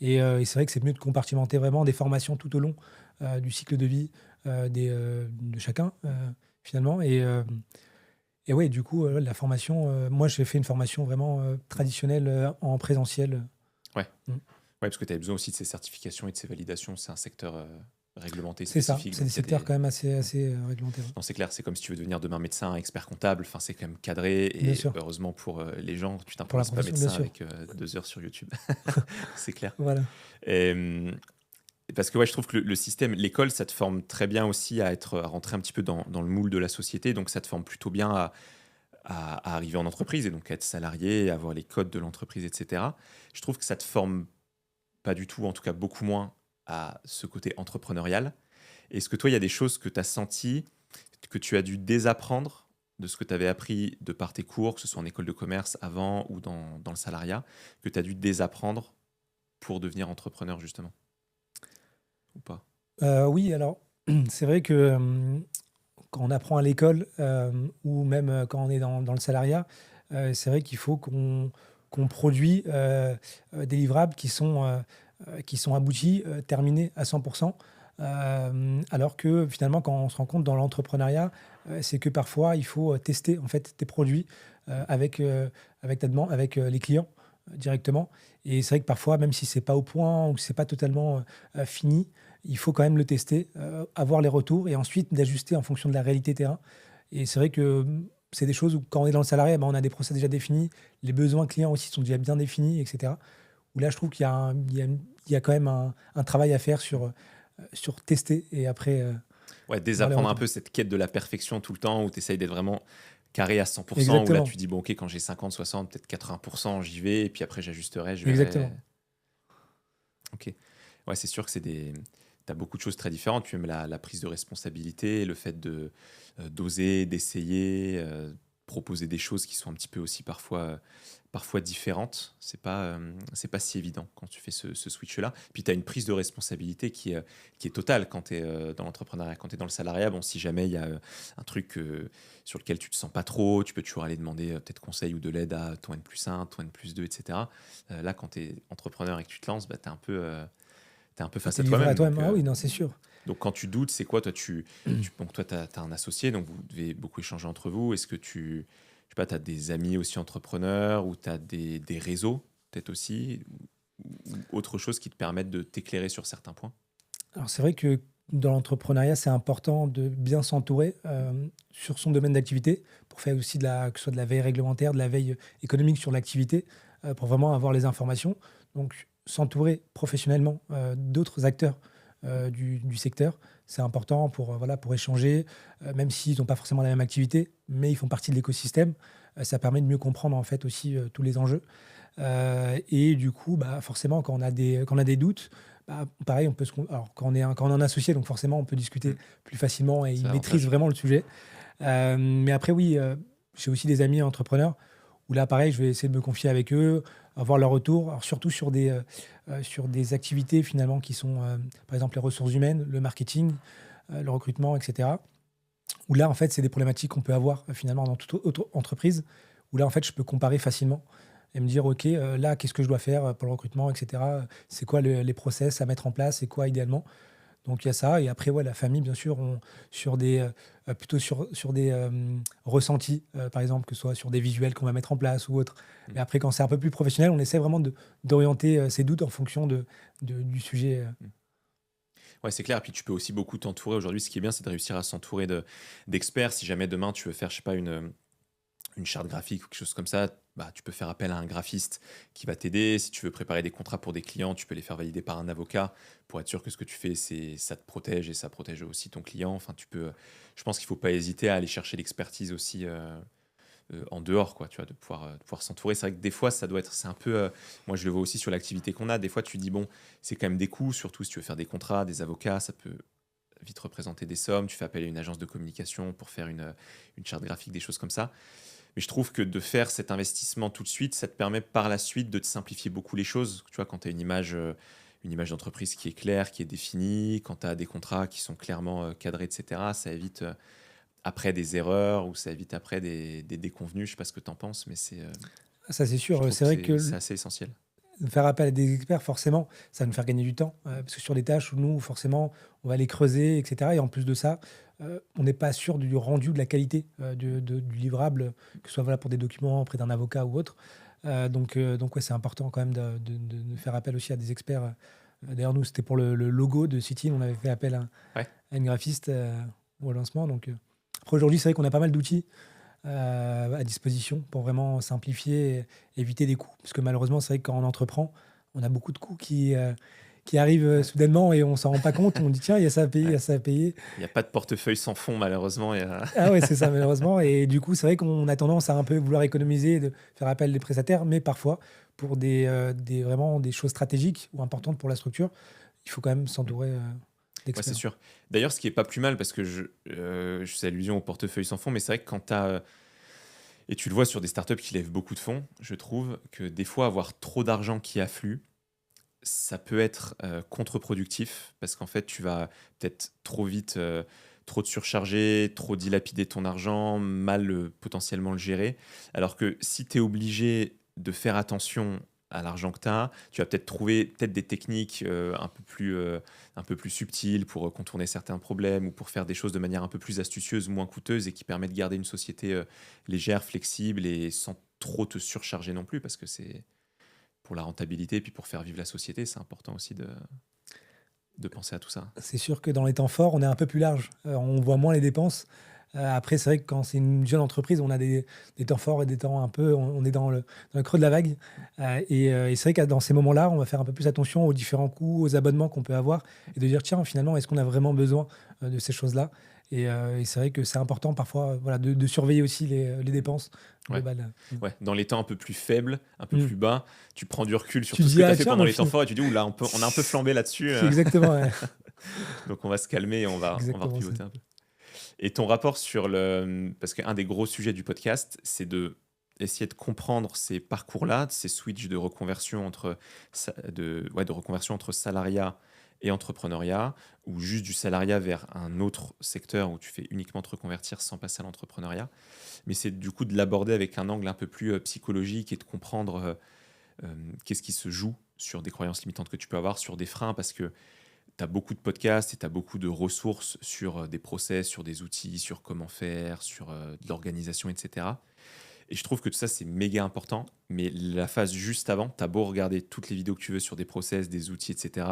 Et c'est vrai que c'est mieux de compartimenter vraiment des formations tout au long du cycle de vie de chacun, finalement. Et ouais, du coup, la formation, moi, j'ai fait une formation vraiment traditionnelle en présentiel. Ouais. Mm. Ouais, parce que tu avais besoin aussi de ces certifications et de ces validations. C'est un secteur réglementé, C'est ça, spécifique. c'est des Donc, il y a secteurs des. quand même assez réglementaires. Non, c'est clair, c'est comme si tu veux devenir demain médecin, expert comptable. Enfin, c'est quand même cadré. Bien Et sûr, heureusement pour les gens, tu pour la t'improvises pas profession, bien médecin sûr. avec 2 heures sur YouTube. C'est clair. Voilà, Et, parce que ouais, je trouve que le système, l'école, ça te forme très bien aussi à rentrer un petit peu dans le moule de la société. Donc, ça te forme plutôt bien à arriver en entreprise et donc à être salarié, à avoir les codes de l'entreprise, etc. Je trouve que ça te forme pas du tout, en tout cas beaucoup moins, à ce côté entrepreneurial. Est-ce que toi, il y a des choses que tu as senties, que tu as dû désapprendre de ce que tu avais appris de par tes cours, que ce soit en école de commerce avant ou dans le salariat, que tu as dû désapprendre pour devenir entrepreneur, justement? Ou pas? Oui, alors, c'est vrai que quand on apprend à l'école ou même quand on est dans le salariat, c'est vrai qu'il faut qu'on produit des livrables qui sont aboutis, terminés à 100%. Alors que finalement, quand on se rend compte dans l'entrepreneuriat, c'est que parfois, il faut tester en fait tes produits avec ta demande, avec les clients directement. Et c'est vrai que parfois, même si c'est pas au point ou que c'est pas totalement fini, il faut quand même le tester, avoir les retours et ensuite d'ajuster en fonction de la réalité terrain. Et c'est vrai que c'est des choses où quand on est dans le salarié, ben, on a des process déjà définis, les besoins clients aussi sont déjà bien définis, etc. Où là, je trouve qu'il y a, il y a quand même un travail à faire sur tester et après Ouais, voir les désapprendre un retours. peu cette quête de la perfection tout le temps, où tu essayes d'être vraiment carré à 100%, où là Exactement, tu dis, bon, ok, quand j'ai 50, 60, peut-être 80%, j'y vais, et puis après j'ajusterai, je verrai. exactement. Ok. Ouais, c'est sûr que t'as beaucoup de choses très différentes, puis même la prise de responsabilité, le fait d'oser, d'essayer, proposer des choses qui sont un petit peu aussi parfois différentes. C'est pas si évident quand tu fais ce switch-là. Puis tu as une prise de responsabilité qui est totale quand tu es dans l'entrepreneuriat. Quand tu es dans le salariat, bon, si jamais il y a un truc sur lequel tu te sens pas trop, tu peux toujours aller demander peut-être conseil ou de l'aide à ton N+1, ton N+2, etc. Là, quand tu es entrepreneur et que tu te lances, bah, t'es un peu face T'es à livré à toi-même. toi-même. Ah oui, non, c'est sûr. Donc quand tu doutes, c'est quoi toi donc toi, tu as un associé, donc vous devez beaucoup échanger entre vous. Est-ce que je sais pas, tu as des amis aussi entrepreneurs ou tu as des réseaux peut-être aussi ou autre chose qui te permettent de t'éclairer sur certains points? Alors c'est vrai que dans l'entrepreneuriat, c'est important de bien s'entourer sur son domaine d'activité pour faire aussi que ce soit de la veille réglementaire, de la veille économique sur l'activité. pour vraiment avoir les informations. Donc, s'entourer professionnellement d'autres acteurs du secteur, c'est important pour, voilà, pour échanger, même s'ils n'ont pas forcément la même activité, mais ils font partie de l'écosystème. Ça permet de mieux comprendre en fait aussi tous les enjeux. Et du coup, bah, forcément, quand on a des doutes, bah, pareil, alors, quand on est un associé, donc forcément, on peut discuter Mm. plus facilement et C'est il maîtrise l'avantage. vraiment le sujet. Mais après, oui, j'ai aussi des amis entrepreneurs où là, pareil, je vais essayer de me confier avec eux, avoir leur retour, alors surtout sur des activités finalement qui sont, par exemple, les ressources humaines, le marketing, le recrutement, etc. Où là, en fait, c'est des problématiques qu'on peut avoir finalement dans toute autre entreprise, où là, en fait, je peux comparer facilement et me dire, OK, là, qu'est-ce que je dois faire pour le recrutement, etc. C'est quoi les process à mettre en place, c'est quoi idéalement. Donc il y a ça. Et après, ouais, la famille, bien sûr, sur plutôt sur des ressentis, par exemple, que ce soit sur des visuels qu'on va mettre en place ou autre. Mm. Mais après, quand c'est un peu plus professionnel, on essaie vraiment d'orienter ses doutes en fonction du sujet. Mm. Ouais, c'est clair. Et puis tu peux aussi beaucoup t'entourer. Aujourd'hui, ce qui est bien, c'est de réussir à s'entourer d'experts. Si jamais demain tu veux faire, je sais pas, une charte graphique ou quelque chose comme ça, bah, tu peux faire appel à un graphiste qui va t'aider. Si tu veux préparer des contrats pour des clients, tu peux les faire valider par un avocat pour être sûr que ce que tu fais, ça te protège et ça protège aussi ton client. Enfin, je pense qu'il ne faut pas hésiter à aller chercher l'expertise aussi en dehors, quoi, tu vois, de pouvoir s'entourer. C'est vrai que des fois, c'est un peu, moi je le vois aussi sur l'activité qu'on a. Des fois, tu dis, bon, c'est quand même des coûts, surtout si tu veux faire des contrats, des avocats, ça peut vite représenter des sommes. Tu fais appel à une agence de communication pour faire une charte graphique, des choses comme ça. Mais je trouve que de faire cet investissement tout de suite, ça te permet par la suite de te simplifier beaucoup les choses. Tu vois, quand tu as une image d'entreprise qui est claire, qui est définie, quand tu as des contrats qui sont clairement cadrés, etc., ça évite après des erreurs ou ça évite après des déconvenus. Je sais pas ce que tu en penses, mais Ça, c'est je sûr. trouve C'est que vrai que c'est assez essentiel. faire appel à des experts, forcément, ça va nous faire gagner du temps. Parce que sur les tâches où nous, forcément, on va les creuser, etc. Et en plus de ça, on n'est pas sûr du rendu, de la qualité du livrable, que ce soit voilà, pour des documents auprès d'un avocat ou autre. Donc ouais, c'est important quand même de faire appel aussi à des experts. D'ailleurs, nous, c'était pour le logo de City, on avait fait appel Ouais, à une graphiste au lancement. Après, aujourd'hui, c'est vrai qu'on a pas mal d'outils à disposition pour vraiment simplifier et éviter des coûts. Parce que malheureusement, c'est vrai que quand on entreprend, on a beaucoup de coûts qui arrivent ouais, soudainement et on s'en rend pas compte. On dit, tiens, il y a ça à payer, il y ouais. a ça à payer. Il n'y a pas de portefeuille sans fond, malheureusement. Ah ouais, c'est ça, malheureusement. Et du coup, c'est vrai qu'on a tendance à un peu vouloir économiser, de faire appel à des prestataires, mais parfois, pour vraiment des choses stratégiques ou importantes pour la structure, il faut quand même s'entourer Ouais, c'est d'experts. sûr. D'ailleurs, ce qui est pas plus mal, parce que je fais allusion au portefeuille sans fond, mais c'est vrai que quand tu as. Et tu le vois sur des startups qui lèvent beaucoup de fonds, je trouve que des fois, avoir trop d'argent qui afflue, ça peut être contre-productif, parce qu'en fait, tu vas peut-être trop vite, trop te surcharger, trop dilapider ton argent, mal potentiellement le gérer. Alors que si tu es obligé de faire attention à l'argent que tu as, tu vas peut-être trouver peut-être des techniques un peu plus subtiles pour contourner certains problèmes ou pour faire des choses de manière un peu plus astucieuse, moins coûteuse et qui permettent de garder une société légère, flexible et sans trop te surcharger non plus, parce que c'est pour la rentabilité et puis pour faire vivre la société, c'est important aussi de penser à tout ça. C'est sûr que dans les temps forts, on est un peu plus large. On voit moins les dépenses. Après, c'est vrai que quand c'est une jeune entreprise, on a des temps forts et des temps un peu, on est dans le creux de la vague. Et c'est vrai que dans ces moments-là, on va faire un peu plus attention aux différents coûts, aux abonnements qu'on peut avoir et de dire, tiens, finalement, est-ce qu'on a vraiment besoin de ces choses-là? Et c'est vrai que c'est important parfois voilà, de surveiller aussi les dépenses Ouais. globales. Ouais. Dans les temps un peu plus faibles, un peu Mm. plus bas, tu prends du recul sur Tu tout ce dis, que tu as ah fait tiens, pendant au les temps final. forts et tu dis, oula, on a un peu flambé là-dessus. C'est exactement, ouais. Donc on va se calmer et on va Exactement ça. repivoter un peu. Et ton rapport sur le. Parce qu'un des gros sujets du podcast, c'est de essayer de comprendre ces parcours-là, ces switches de reconversion de reconversion entre salariat et entrepreneuriat, ou juste du salariat vers un autre secteur où tu fais uniquement te reconvertir sans passer à l'entrepreneuriat. Mais c'est du coup de l'aborder avec un angle un peu plus psychologique et de comprendre qu'est-ce qui se joue sur des croyances limitantes que tu peux avoir, sur des freins, parce que tu as beaucoup de podcasts et tu as beaucoup de ressources sur des process, sur des outils, sur comment faire, sur de l'organisation, etc. Et je trouve que tout ça, c'est méga important. Mais la phase juste avant, tu as beau regarder toutes les vidéos que tu veux sur des process, des outils, etc.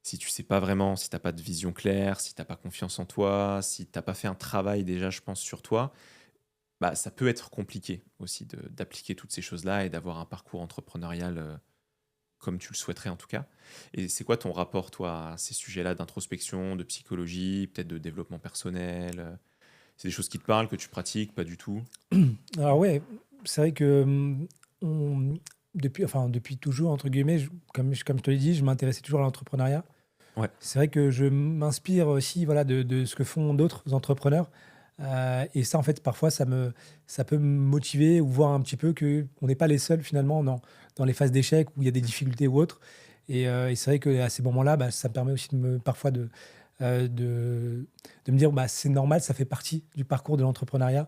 Si tu sais pas vraiment, si tu n'as pas de vision claire, si tu n'as pas confiance en toi, si tu n'as pas fait un travail déjà, je pense, sur toi, bah, ça peut être compliqué aussi d'appliquer toutes ces choses-là et d'avoir un parcours entrepreneurial comme tu le souhaiterais en tout cas. Et c'est quoi ton rapport, toi, à ces sujets-là d'introspection, de psychologie, peut-être de développement personnel C'est des choses qui te parlent, que tu pratiques, pas du tout? Alors ouais, c'est vrai que on- depuis toujours, entre guillemets, comme je te l'ai dit, je m'intéressais toujours à l'entrepreneuriat. Ouais, C'est vrai que je m'inspire aussi voilà, de ce que font d'autres entrepreneurs. Et ça, en fait, parfois, ça peut me motiver ou voir un petit peu qu'on n'est pas les seuls finalement dans les phases d'échec où il y a des difficultés ou autres. Et c'est vrai qu'à ces moments-là, bah, ça me permet aussi parfois de me dire bah, c'est normal, ça fait partie du parcours de l'entrepreneuriat.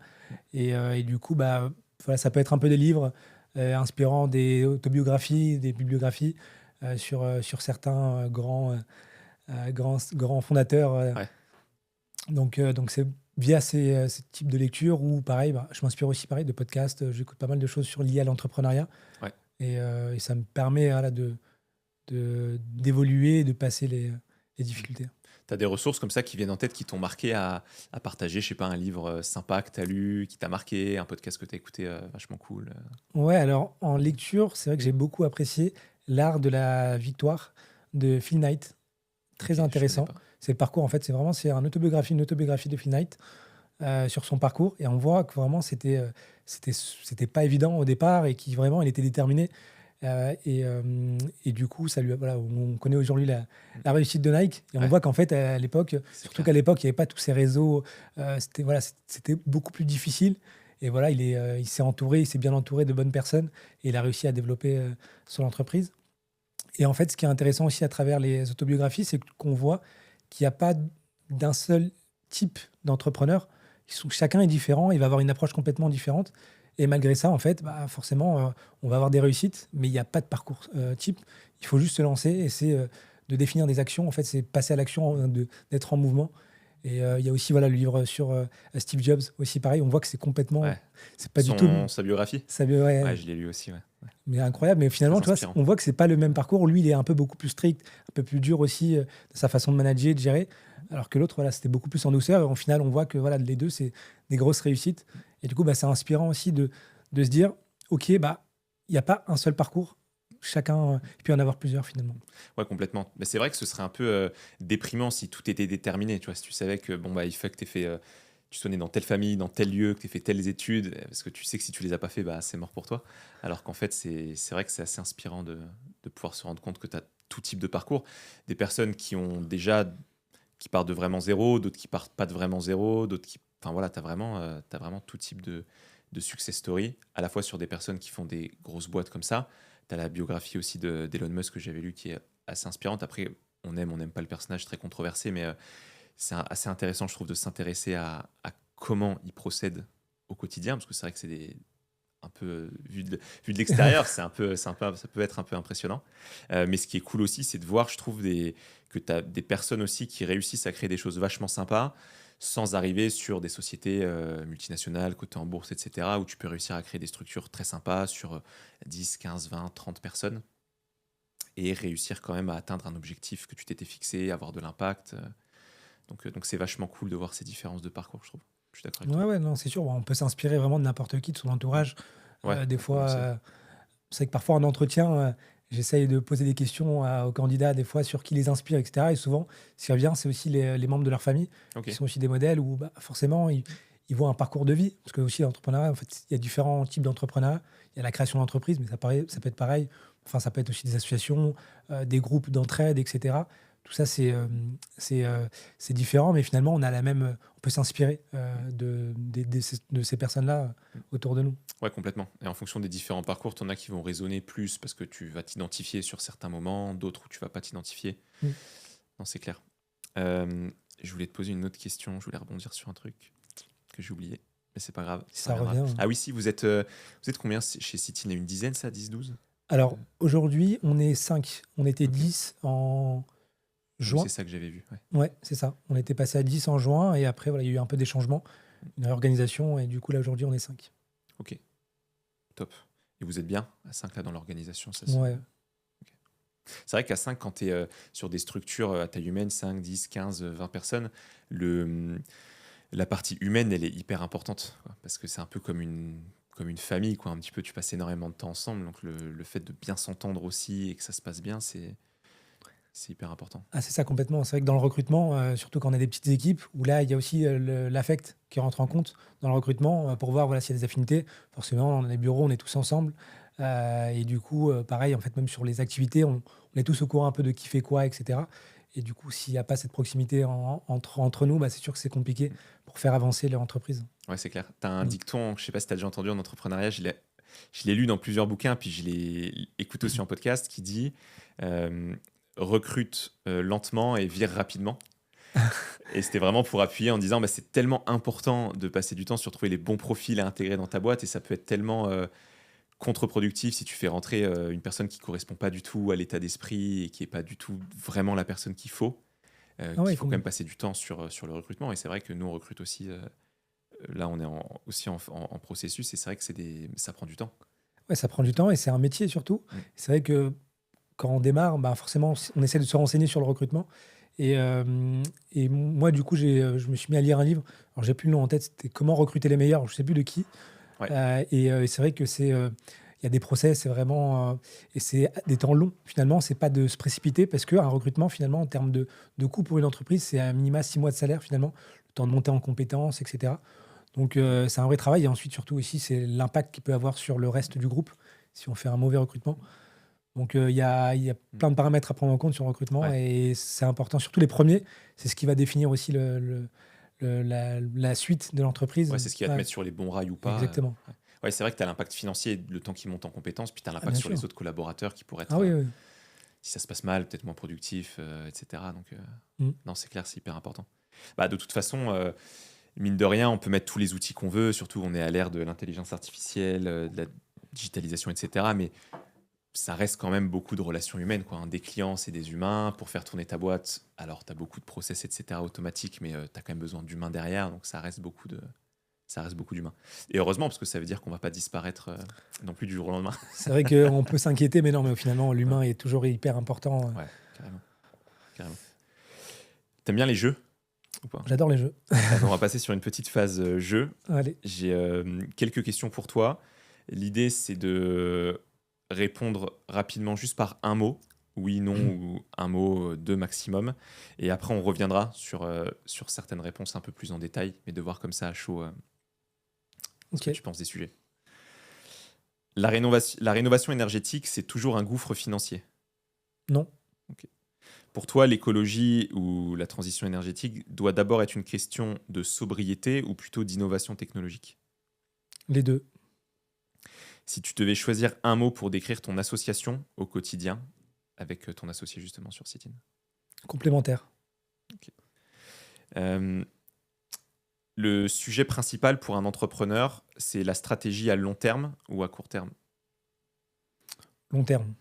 Et du coup, bah, voilà, ça peut être un peu des livres inspirants, des autobiographies, des bibliographies sur certains grands fondateurs. ouais, Donc c'est via ces types de lectures où, pareil, bah, je m'inspire aussi pareil de podcasts. J'écoute pas mal de choses liées à l'entrepreneuriat. ouais. Et ça me permet voilà, d'évoluer et de passer les difficultés. Tu as des ressources comme ça qui viennent en tête, qui t'ont marqué à partager, je sais pas, un livre sympa que tu as lu, qui t'a marqué, un podcast que tu as écouté vachement cool. Ouais, alors en lecture, c'est vrai que j'ai beaucoup apprécié L'art de la victoire de Phil Knight. Ok, Très je connais intéressant. pas. C'est le parcours, en fait, c'est une autobiographie de Phil Knight sur son parcours. Et on voit que vraiment, c'était pas évident au départ et qu'il vraiment, il était déterminé. Et du coup, voilà, on connaît aujourd'hui la réussite de Nike. Et on Ouais, voit qu'en fait, à l'époque, c'est surtout qu'à clair. l'époque, il n'y avait pas tous ces réseaux. Voilà, c'était beaucoup plus difficile. Et voilà, il s'est entouré, il s'est bien entouré de bonnes personnes. Et il a réussi à développer son entreprise. Et en fait, ce qui est intéressant aussi à travers les autobiographies, c'est qu'on voit qu'il n'y a pas d'un seul type d'entrepreneur. Chacun est différent, il va avoir une approche complètement différente. Et malgré ça, en fait, bah, forcément, on va avoir des réussites, mais il n'y a pas de parcours type. Il faut juste se lancer et c'est de définir des actions. En fait, c'est passer à l'action, d'être en mouvement. Et il y a aussi voilà, le livre sur Steve Jobs, aussi pareil. On voit que c'est complètement. Ouais. C'est pas du tout. Sa biographie? Ça, ouais, Ouais, je l'ai lu aussi, ouais. Ouais. mais incroyable. Mais Très finalement, tu vois, inspirant. on voit que c'est pas le même parcours. Lui, il est un peu beaucoup plus strict, un peu plus dur aussi dans sa façon de manager, de gérer. Alors que l'autre, voilà, c'était beaucoup plus en douceur. Et au final, on voit que voilà, les deux, c'est des grosses réussites. Et du coup, bah, c'est inspirant aussi de se dire, OK, bah, il n'y a pas un seul parcours. Chacun, il peut y en avoir plusieurs finalement. Ouais, complètement. Mais c'est vrai que ce serait un peu déprimant si tout était déterminé. Tu vois, si tu savais que bon bah il faut que tu fait, tu sois né dans telle famille, dans tel lieu, que tu aies fait telles études, parce que tu sais que si tu les as pas fait, bah c'est mort pour toi. Alors qu'en fait, c'est vrai que c'est assez inspirant de pouvoir se rendre compte que tu as tout type de parcours. Des personnes qui partent de vraiment zéro, d'autres qui partent pas de vraiment zéro, d'autres qui. Enfin voilà, t'as vraiment tout type de success story, à la fois sur des personnes qui font des grosses boîtes comme ça. Tu as la biographie aussi d'Elon Musk que j'avais lu qui est assez inspirante. Après, on n'aime pas le personnage, très controversé, mais c'est assez intéressant, je trouve, de s'intéresser à comment il procède au quotidien, parce que c'est vrai que un peu vu de l'extérieur, ça peut être un peu impressionnant. Mais ce qui est cool aussi, c'est de voir, je trouve, que tu as des personnes aussi qui réussissent à créer des choses vachement sympas sans arriver sur des sociétés multinationales, cotées en bourse, etc., où tu peux réussir à créer des structures très sympas sur 10, 15, 20, 30 personnes et réussir quand même à atteindre un objectif que tu t'étais fixé, avoir de l'impact. Donc c'est vachement cool de voir ces différences de parcours, je trouve. Je suis d'accord avec toi. Ouais, ouais, non, c'est sûr. Bon, on peut s'inspirer vraiment de n'importe qui, de son Mm. entourage. Ouais, Des pour fois, commencer. c'est vrai que parfois en entretien, j'essaye de poser des questions aux candidats, des fois sur qui les inspire, etc. Et souvent, ce qui revient, c'est aussi les membres de leur famille, Ok, qui sont aussi des modèles où bah, forcément, ils voient un parcours de vie. Parce que aussi, l'entrepreneuriat, en fait, il y a différents types d'entrepreneuriat. Il y a la création d'entreprise, mais ça peut être pareil. Enfin, ça peut être aussi des associations, des groupes d'entraide, etc. Tout ça, c'est différent, mais finalement, on peut s'inspirer de ces personnes-là autour de nous. ouais, complètement. Et en fonction des différents parcours, tu en as qui vont résonner plus parce que tu vas t'identifier sur certains moments, d'autres où tu vas pas t'identifier. Mm. Non, c'est clair. Euh, je voulais te poser une autre question, je voulais rebondir sur un truc que j'ai oublié, mais c'est pas grave, ça Ça reviendra. revient. Ah oui, si, vous êtes combien chez City? Il y en a une dizaine, ça, 10, 12? Alors, aujourd'hui, on est 5. On était Ok. 10 en Ah oui, c'est juin. ça que j'avais vu. Ouais. Ouais, c'est ça. On était passé à 10 en juin et après, voilà, il y a eu un peu des changements, une réorganisation et du coup, là, aujourd'hui, on est 5. Ok, top. Et vous êtes bien à 5 là dans l'organisation, ça se... Ouais. Ok. C'est vrai qu'à 5 quand tu es sur des structures à taille humaine, 5, 10, 15, 20 personnes, le, la partie humaine, elle est hyper importante, quoi, parce que c'est un peu comme une famille, quoi. Un petit peu, tu passes énormément de temps ensemble, donc le fait de bien s'entendre aussi et que ça se passe bien, c'est hyper important. Ah, c'est ça complètement. C'est vrai que dans le recrutement, surtout quand on a des petites équipes, où là, il y a aussi l'affect qui rentre en compte dans le recrutement pour voir voilà, s'il y a des affinités. Forcément, dans les bureaux, on est tous ensemble. Et du coup, pareil, en fait, même sur les activités, on est tous au courant un peu de qui fait quoi, etc. Et du coup, s'il n'y a pas cette proximité entre nous, bah, c'est sûr que c'est compliqué pour faire avancer l'entreprise. Ouais, c'est clair. Tu as un Mm. dicton, je sais pas si tu as déjà entendu en entrepreneuriat, je l'ai lu dans plusieurs bouquins, puis je l'ai écouté aussi en podcast, qui dit euh, recrute lentement et vire rapidement. Et c'était vraiment pour appuyer en disant bah, c'est tellement important de passer du temps sur trouver les bons profils à intégrer dans ta boîte, et ça peut être tellement contre-productif si tu fais rentrer une personne qui correspond pas du tout à l'état d'esprit et qui est pas du tout vraiment la personne qu'il faut. Ah ouais, Qu'il faut quand même passer du temps sur le recrutement. Et c'est vrai que nous, on recrute aussi. Là, on est aussi en processus, et c'est vrai que ça prend du temps. ouais, ça prend du temps et c'est un métier surtout. Mm. C'est vrai que quand on démarre, bah forcément, on essaie de se renseigner sur le recrutement. Et moi, du coup, je me suis mis à lire un livre. Alors, j'ai plus le nom en tête. C'était Comment recruter les meilleurs. Je sais plus de qui. Ouais. Et c'est vrai que il y a des process, c'est vraiment, et c'est des temps longs. Finalement, c'est pas de se précipiter parce qu'un recrutement, finalement, en termes de coût pour une entreprise, c'est à minima 6 mois de salaire, finalement, le temps de monter en compétences, etc. Donc, c'est un vrai travail. Et ensuite, surtout aussi, c'est l'impact qu'il peut avoir sur le reste du groupe si on fait un mauvais recrutement. Donc, il y a plein de paramètres à prendre en compte sur le recrutement Ouais. et c'est important. Surtout les premiers, c'est ce qui va définir aussi la suite de l'entreprise. Ouais, c'est ce qui va te Ouais, mettre sur les bons rails ou pas. exactement. Ouais. Ouais, c'est vrai que tu as l'impact financier, le temps qui monte en compétences, puis tu as Ah, l'impact bien sur les sûr. autres collaborateurs qui pourraient Ah être, oui, oui. si ça se passe mal, peut-être moins productifs, etc. Donc, Mm. non, c'est clair, c'est hyper important. Bah, de toute façon, mine de rien, on peut mettre tous les outils qu'on veut, surtout on est à l'ère de l'intelligence artificielle, de la digitalisation, etc. Mais ça reste quand même beaucoup de relations humaines, quoi, hein. Des clients, c'est des humains. Pour faire tourner ta boîte, alors tu as beaucoup de process, etc. automatiques, mais tu as quand même besoin d'humains derrière, donc ça reste beaucoup d'humains. Et heureusement, parce que ça veut dire qu'on va pas disparaître non plus du jour au lendemain. C'est vrai qu'on peut s'inquiéter, mais non, mais finalement, l'humain est toujours hyper important. Ouais, carrément. Carrément. T'aimes bien les jeux ou pas? J'adore les jeux. Allez, on va passer sur une petite phase jeu. Allez. J'ai quelques questions pour toi. L'idée, c'est de répondre rapidement juste par un mot, oui, non, ou un mot, deux maximum. Et après, on reviendra sur certaines réponses un peu plus en détail, mais de voir comme ça à chaud ce que Ok. tu penses des sujets. La rénovation énergétique, c'est toujours un gouffre financier. Non. Pour toi, l'écologie ou la transition énergétique doit d'abord être une question de sobriété ou plutôt d'innovation technologique? Les deux. Si tu devais choisir un mot pour décrire ton association au quotidien avec ton associé justement sur Citin. Complémentaires. Euh, le sujet principal pour un entrepreneur, c'est la stratégie à long terme ou à court terme? Long terme.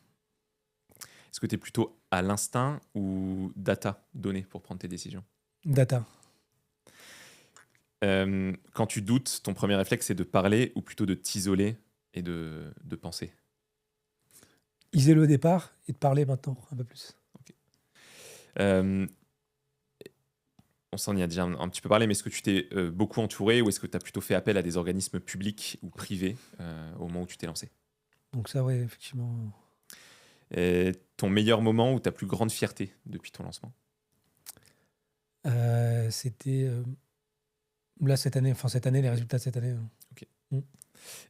Est-ce que tu es plutôt à l'instinct ou data, données pour prendre tes décisions? Data. Quand tu doutes, ton premier réflexe, c'est de parler ou plutôt de t'isoler et de penser? Isoler au départ et de parler maintenant un peu plus. Euh, on s'en y a déjà un petit peu parlé, mais est-ce que tu t'es beaucoup entouré ou est-ce que tu as plutôt fait appel à des organismes publics ou privés au moment où tu t'es lancé? Donc ça, ouais, effectivement. Et ton meilleur moment ou ta plus grande fierté depuis ton lancement? C'était là cette année, les résultats de cette année. Ok. Mm.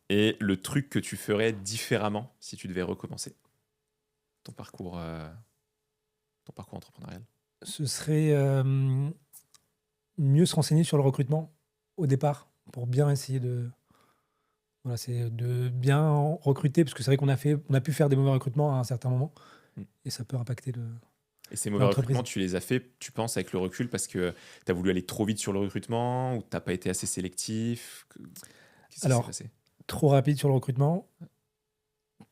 Et le truc que tu ferais différemment si tu devais recommencer ton parcours, ton parcours entrepreneurial? Ce serait mieux se renseigner sur le recrutement au départ pour bien essayer voilà, c'est de bien recruter parce que c'est vrai on a pu faire des mauvais recrutements à un certain moment Mm. et ça peut impacter Et ces mauvais l'entreprise. recrutements, tu les as fait, tu penses, avec le recul parce que tu as voulu aller trop vite sur le recrutement ou tu n'as pas été assez sélectif? Qu'est-ce qui s'est Alors, passé? trop rapide sur le recrutement,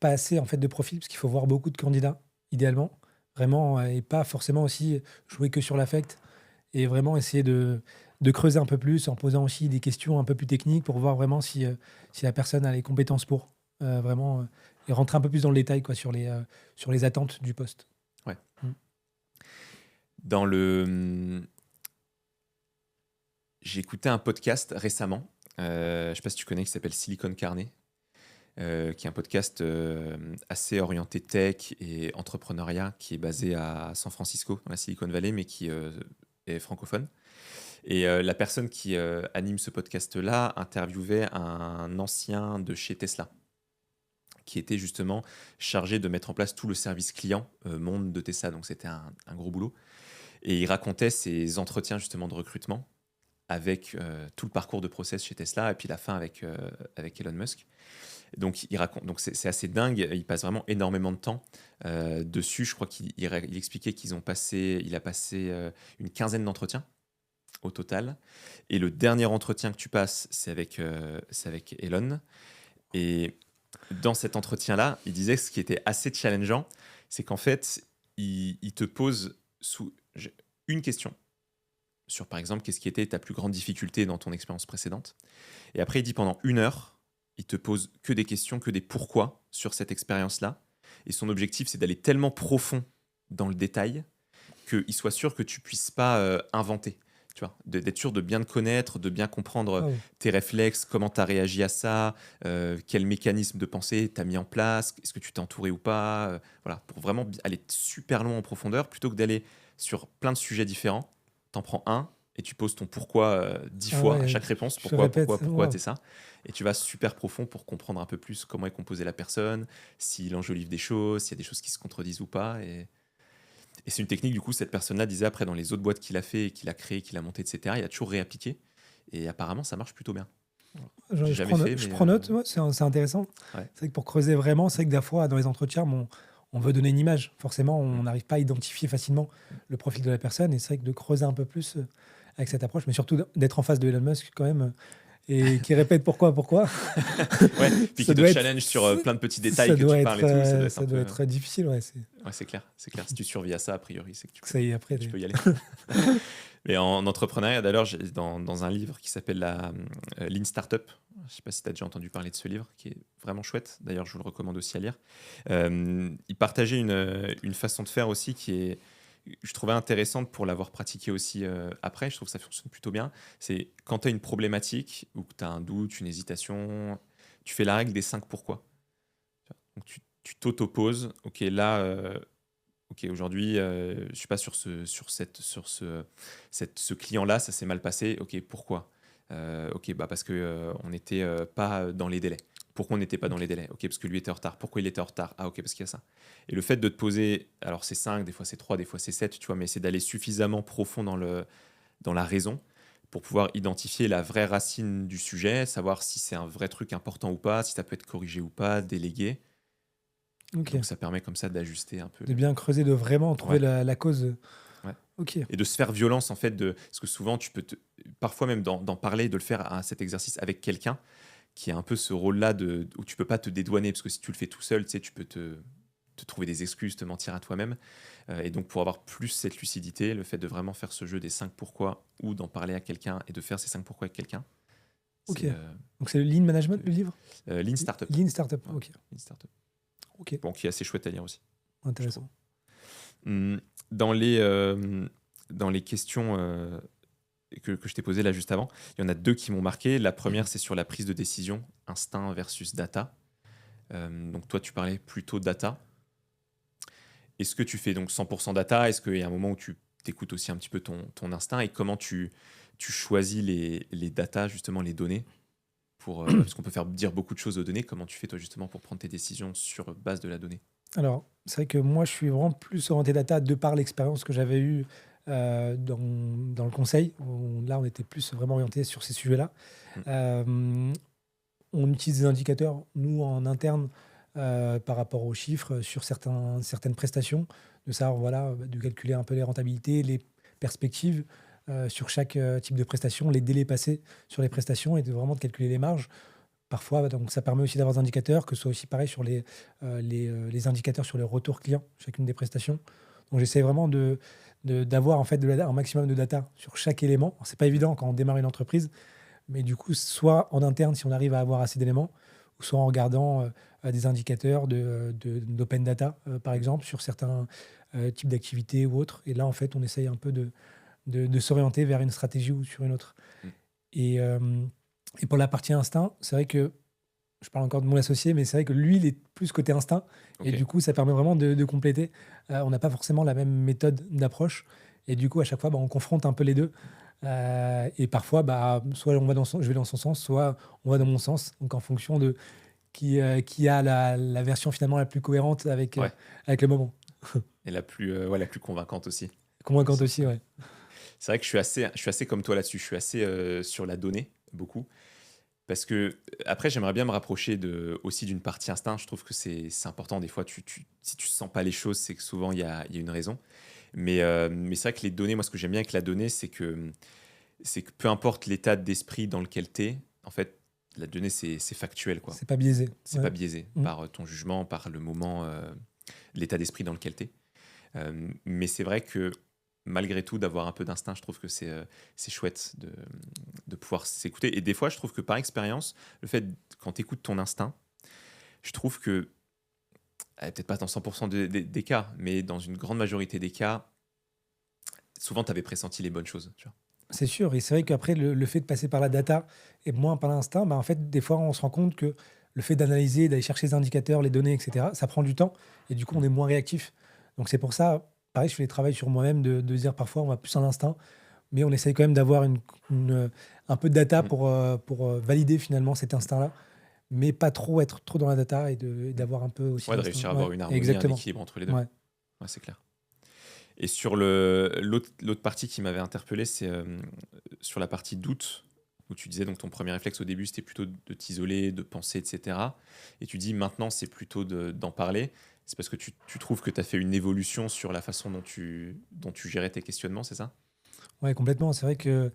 pas assez en fait de profil parce qu'il faut voir beaucoup de candidats idéalement, vraiment, et pas forcément aussi jouer que sur l'affect et vraiment essayer de creuser un peu plus en posant aussi des questions un peu plus techniques pour voir vraiment si la personne a les compétences pour vraiment et rentrer un peu plus dans le détail quoi, sur les attentes du poste. Ouais. Mm. Dans le J'ai écouté un podcast récemment, je sais pas si tu connais, qui s'appelle Silicon Carnet, qui est un podcast assez orienté tech et entrepreneuriat, qui est basé à San Francisco, dans la Silicon Valley, mais qui est francophone. Et la personne qui anime ce podcast-là interviewait un ancien de chez Tesla, qui était justement chargé de mettre en place tout le service client monde de Tesla. Donc c'était un gros boulot. Et il racontait ses entretiens justement de recrutement avec tout le parcours de process chez Tesla et puis la fin avec Elon Musk. Donc il raconte, donc c'est assez dingue. Il passe vraiment énormément de temps dessus. Je crois qu'il expliquait il a passé une quinzaine d'entretiens au total. Et le dernier entretien que tu passes, c'est avec Elon. Et dans cet entretien-là, il disait que ce qui était assez challengeant, c'est qu'en fait, il te pose une question sur, par exemple, qu'est-ce qui était ta plus grande difficulté dans ton expérience précédente. Et après, il dit pendant 1 heure, il te pose que des questions, que des pourquoi sur cette expérience-là. Et son objectif, c'est d'aller tellement profond dans le détail qu'il soit sûr que tu puisses pas inventer. Tu vois, d'être sûr de bien te connaître, de bien comprendre Ah oui. tes réflexes, comment tu as réagi à ça, quel mécanisme de pensée tu as mis en place, est-ce que tu t'es entouré ou pas. Voilà, pour vraiment aller super loin en profondeur, plutôt que d'aller sur plein de sujets différents. T'en prends un et tu poses ton pourquoi 10 Ah fois à ouais, chaque réponse. je Pourquoi, répète. pourquoi, Wow. t'es ça. Et tu vas super profond pour comprendre un peu plus comment est composée la personne, s'il enjolive des choses, s'il y a des choses qui se contredisent ou pas. Et c'est une technique, du coup, cette personne-là disait après dans les autres boîtes qu'il a fait, qu'il a créé, qu'il a monté, etc., il a toujours réappliqué. Et apparemment, ça marche plutôt bien. Voilà. J'ai Je jamais prends, fait, je mais prends note, ouais, c'est intéressant. ouais. C'est vrai que pour creuser vraiment, c'est vrai que des fois, dans les entretiens, on veut donner une image. Forcément, Mm. on n'arrive pas à identifier facilement le profil de la personne. Et c'est vrai que de creuser un peu plus avec cette approche, mais surtout d'être en face de Elon Musk quand même, et qui répète pourquoi, Ouais, puis ça qui te doit être, challenge sur plein de petits détails que tu parles et tout, ça doit être un ça doit peu. être difficile. Ouais, Ouais, c'est clair, c'est clair. Si tu survis à ça, a priori, c'est que ça y est, après. tu peux y aller. Mais en entrepreneuriat, d'ailleurs, dans un livre qui s'appelle Lean Startup, je ne sais pas si tu as déjà entendu parler de ce livre, qui est vraiment chouette. D'ailleurs, je vous le recommande aussi à lire. Il partageait une façon de faire aussi qui est, je trouvais intéressante pour l'avoir pratiquée aussi après. Je trouve que ça fonctionne plutôt bien. C'est quand tu as une problématique ou que tu as un doute, une hésitation, tu fais la règle des 5 pourquoi. Donc, tu t'auto-poses. Ok, là, ok, aujourd'hui, je suis pas ce client-là, ça s'est mal passé. Ok, pourquoi? Ok, bah parce que on n'était pas dans les délais. Pourquoi on n'était pas dans les délais? Ok, parce que lui était en retard. Pourquoi il était en retard? Ah, ok, parce qu'il y a ça. Et le fait de te poser, alors c'est 5, des fois c'est 3, des fois c'est 7, tu vois, mais c'est d'aller suffisamment profond dans la raison pour pouvoir identifier la vraie racine du sujet, savoir si c'est un vrai truc important ou pas, si ça peut être corrigé ou pas, délégué. Ok. Donc ça permet comme ça d'ajuster un peu De bien creuser, de vraiment trouver Ouais, la cause. ouais. Ok. Et de se faire violence en fait parce que souvent tu peux parfois même d'en parler, de le faire à cet exercice avec quelqu'un qui a un peu ce rôle-là où tu peux pas te dédouaner parce que si tu le fais tout seul, tu sais, tu peux te trouver des excuses, te mentir à toi-même. Et donc pour avoir plus cette lucidité, le fait de vraiment faire ce jeu des 5 pourquoi ou d'en parler à quelqu'un et de faire ces 5 pourquoi avec quelqu'un, Ok. c'est Donc c'est le Lean Management, le livre? Lean Startup. Lean Startup. Ouais, Ok. Lean Startup. Ok. Bon, qui est assez chouette à lire aussi. Je trouve. Intéressant. Dans les questions que je t'ai posées là juste avant, il y en a 2 qui m'ont marqué. La première, c'est sur la prise de décision, instinct versus data. Donc toi, tu parlais plutôt data. Est-ce que tu fais donc 100% data? Est-ce qu'il y a un moment où tu t'écoutes aussi un petit peu ton instinct? Et comment tu choisis les data, justement les données parce qu'on peut faire dire beaucoup de choses aux données. Comment tu fais toi justement pour prendre tes décisions sur base de la donnée? Alors, c'est vrai que moi, je suis vraiment plus orienté data de par l'expérience que j'avais eue dans le conseil. Là, on était plus vraiment orienté sur ces sujets-là. Mm. On utilise des indicateurs, nous, en interne, par rapport aux chiffres sur certaines prestations, de savoir, voilà, de calculer un peu les rentabilités, les perspectives sur chaque type de prestation, les délais passés sur les prestations et de vraiment de calculer les marges. Parfois, donc ça permet aussi d'avoir des indicateurs, que ce soit aussi pareil sur les indicateurs sur les retours clients, chacune des prestations. Donc j'essaie vraiment d'avoir en fait un maximum de data sur chaque élément. C'est pas évident quand on démarre une entreprise, mais du coup, soit en interne si on arrive à avoir assez d'éléments, ou soit en regardant des indicateurs d'open data, par exemple, sur certains types d'activités ou autres. Et là, en fait, on essaye un peu de s'orienter vers une stratégie ou sur une autre. Mm. Et, euh, et pour la partie instinct, c'est vrai que je parle encore de mon associé, mais c'est vrai que lui, il est plus côté instinct. Et Ok. du coup, ça permet vraiment de compléter. On n'a pas forcément la même méthode d'approche. Et du coup, à chaque fois, on confronte un peu les deux. Et parfois, soit je vais dans son sens, soit on va dans mon sens. Donc, en fonction de qui a la version finalement la plus cohérente Ouais. avec le moment. Et la plus convaincante aussi. Convaincante Ce aussi, serait- ouais. C'est vrai que je suis assez comme toi là-dessus. Je suis assez sur la donnée, beaucoup. Parce que, après, j'aimerais bien me rapprocher aussi d'une partie instinct. Je trouve que c'est important. Des fois, si tu ne sens pas les choses, c'est que souvent, il y a une raison. Mais c'est vrai que les données, moi, ce que j'aime bien avec la donnée, c'est que peu importe l'état d'esprit dans lequel tu es, en fait, la donnée, c'est factuel, quoi. C'est pas biaisé. C'est Ouais. pas biaisé Mm. par ton jugement, par le moment, l'état d'esprit dans lequel tu es. Mais c'est vrai que malgré tout, d'avoir un peu d'instinct, je trouve que c'est chouette de pouvoir s'écouter. Et des fois, je trouve que par expérience, le fait, quand tu écoutes ton instinct, je trouve que, peut-être pas dans 100% des cas, mais dans une grande majorité des cas, souvent, tu avais pressenti les bonnes choses. Tu vois. C'est sûr. Et c'est vrai qu'après, le fait de passer par la data et moins par l'instinct, en fait, des fois, on se rend compte que le fait d'analyser, d'aller chercher les indicateurs, les données, etc., ça prend du temps. Et du coup, on est moins réactif. Donc, c'est pour ça, pareil, je fais des travaux sur moi-même de dire parfois, on va plus en instinct, mais on essaye quand même d'avoir un peu de data Mm. pour valider finalement cet instinct-là, mais pas trop être trop dans la data et d'avoir un peu aussi Ouais, de l'instinct. réussir à Ouais, avoir une harmonie, un exactement. équilibre entre les deux. Ouais. Ouais, c'est clair. Et sur l'autre partie qui m'avait interpellé, c'est sur la partie doute, où tu disais donc ton premier réflexe au début, c'était plutôt de t'isoler, de penser, etc. Et tu dis maintenant, c'est plutôt d'en parler. C'est parce que tu trouves que tu as fait une évolution sur la façon dont tu gérais tes questionnements, c'est ça? Ouais, complètement. C'est vrai que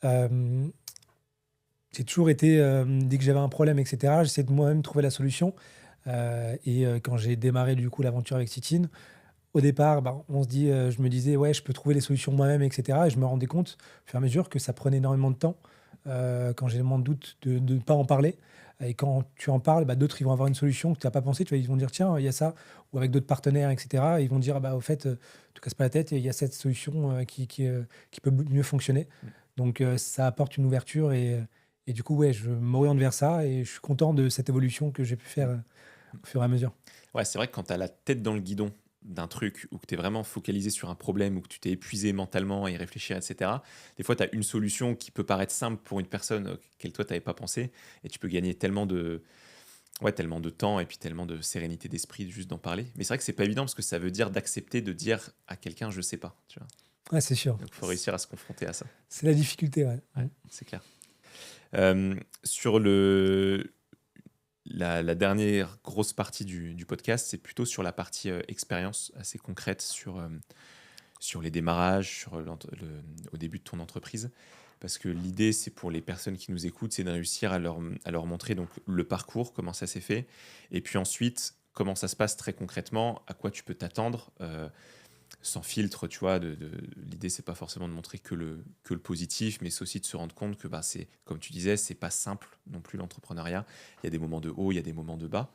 euh, j'ai toujours été, dès que j'avais un problème, etc., j'essayais de moi-même trouver la solution. Quand j'ai démarré du coup l'aventure avec Citine, au départ, je me disais, ouais, je peux trouver les solutions moi-même, etc. Et je me rendais compte, au fur et à mesure, que ça prenait énormément de temps, quand j'ai vraiment de doute, de ne pas en parler. Et quand tu en parles, d'autres, ils vont avoir une solution que tu n'as pas pensé. Tu vois, ils vont dire, tiens, il y a ça, ou avec d'autres partenaires, etc. Ils vont dire, au fait, te casse pas la tête, il y a cette solution qui peut mieux fonctionner. Mm. Donc, ça apporte une ouverture et du coup, ouais, je m'oriente vers ça et je suis content de cette évolution que j'ai pu faire au fur et à mesure. Ouais, c'est vrai que quand tu as la tête dans le guidon d'un truc ou que tu es vraiment focalisé sur un problème ou que tu t'es épuisé mentalement à y réfléchir, etc., des fois, tu as une solution qui peut paraître simple pour une personne auquel toi, tu n'avais pas pensé et tu peux gagner tellement de temps et puis tellement de sérénité d'esprit juste d'en parler. Mais c'est vrai que c'est pas évident parce que ça veut dire d'accepter de dire à quelqu'un je sais pas. Tu vois. Ouais, c'est sûr. Donc il faut réussir à se confronter à ça. C'est la difficulté, ouais. Ouais, c'est clair. Sur la dernière grosse partie du podcast, c'est plutôt sur la partie expérience assez concrète sur les démarrages, au début de ton entreprise. Parce que l'idée, c'est pour les personnes qui nous écoutent, c'est de réussir à leur montrer donc, le parcours, comment ça s'est fait, et puis ensuite, comment ça se passe très concrètement, à quoi tu peux t'attendre, sans filtre, tu vois. L'idée, c'est pas forcément de montrer que le positif, mais c'est aussi de se rendre compte que, comme tu disais, c'est pas simple non plus l'entrepreneuriat. Il y a des moments de haut, il y a des moments de bas.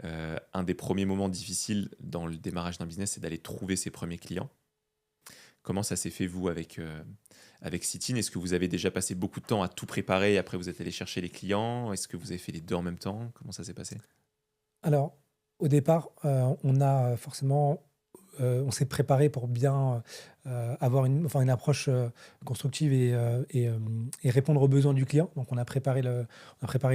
Un des premiers moments difficiles dans le démarrage d'un business, c'est d'aller trouver ses premiers clients. Comment ça s'est fait, vous, avec Citine? Est-ce que vous avez déjà passé beaucoup de temps à tout préparer et après vous êtes allé chercher les clients? Est-ce que vous avez fait les deux en même temps? Comment ça s'est passé? Alors, au départ, on s'est préparé pour bien avoir une approche constructive et répondre aux besoins du client. Donc, on a préparé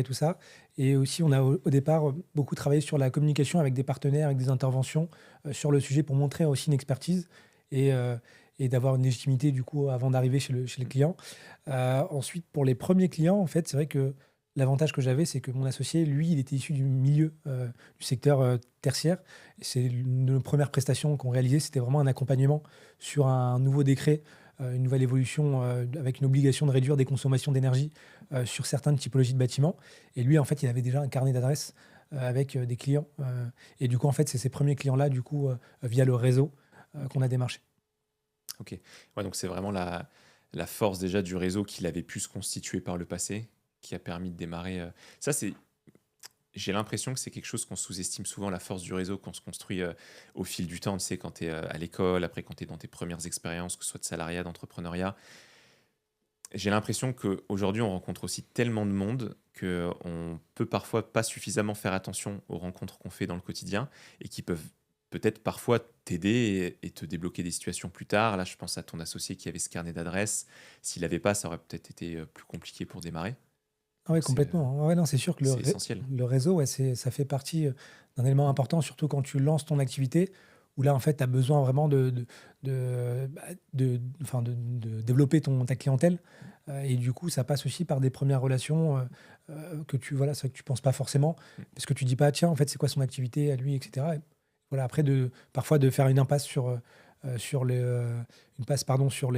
tout ça. Et aussi, on a au départ beaucoup travaillé sur la communication avec des partenaires, avec des interventions sur le sujet pour montrer aussi une expertise et, euh, et d'avoir une légitimité du coup avant d'arriver chez le client. Ensuite, pour les premiers clients, en fait, c'est vrai que l'avantage que j'avais, c'est que mon associé, lui, il était issu du milieu du secteur tertiaire. C'est une de nos premières prestations qu'on réalisait, c'était vraiment un accompagnement sur un nouveau décret, une nouvelle évolution avec une obligation de réduire des consommations d'énergie sur certaines typologies de bâtiments. Et lui, en fait, il avait déjà un carnet d'adresses avec des clients. Et du coup, en fait, c'est ces premiers clients-là, du coup, via le réseau, qu'on a démarché. Ok. Ouais, donc c'est vraiment la force déjà du réseau qu'il avait pu se constituer par le passé, qui a permis de démarrer. Ça, j'ai l'impression que c'est quelque chose qu'on sous-estime souvent, la force du réseau qu'on se construit au fil du temps. Tu sais, quand tu es à l'école, après quand tu es dans tes premières expériences, que ce soit de salariat, d'entrepreneuriat. J'ai l'impression qu'aujourd'hui, on rencontre aussi tellement de monde qu'on peut parfois pas suffisamment faire attention aux rencontres qu'on fait dans le quotidien et qui peuvent peut-être parfois t'aider et te débloquer des situations plus tard. Là, je pense à ton associé qui avait ce carnet d'adresses. S'il n'avait pas, ça aurait peut-être été plus compliqué pour démarrer. Ah ouais, Donc, complètement. Ouais, non, c'est sûr que c'est essentiel. le réseau, ouais, ça fait partie d'un élément important, surtout quand tu lances ton activité, où là, en fait, tu as besoin vraiment bah, enfin, de développer ta clientèle. Et du coup, ça passe aussi par des premières relations que voilà, c'est vrai que tu penses pas forcément, parce que tu dis pas, tiens, en fait, c'est quoi son activité à lui, etc. Et voilà, après, parfois, de faire une impasse une passe, pardon, sur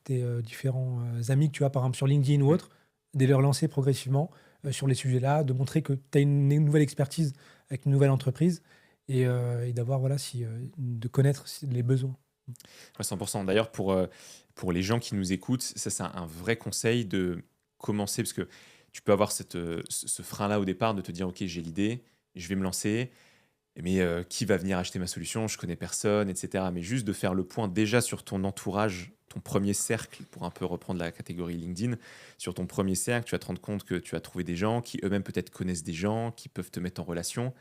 tes différents amis que tu as, par exemple, sur LinkedIn ou autre, de les relancer progressivement sur les sujets-là, de montrer que tu as une nouvelle expertise avec une nouvelle entreprise et d'avoir, voilà, de connaître les besoins. Ouais, 100%. D'ailleurs, pour les gens qui nous écoutent, ça, c'est un vrai conseil de commencer, parce que tu peux avoir ce frein-là au départ de te dire, OK, j'ai l'idée, je vais me lancer, mais qui va venir acheter ma solution? Je connais personne, etc. Mais juste de faire le point déjà sur ton entourage, ton premier cercle, pour un peu reprendre la catégorie LinkedIn, sur ton premier cercle, tu vas te rendre compte que tu as trouvé des gens qui eux-mêmes peut-être connaissent des gens, qui peuvent te mettre en relation.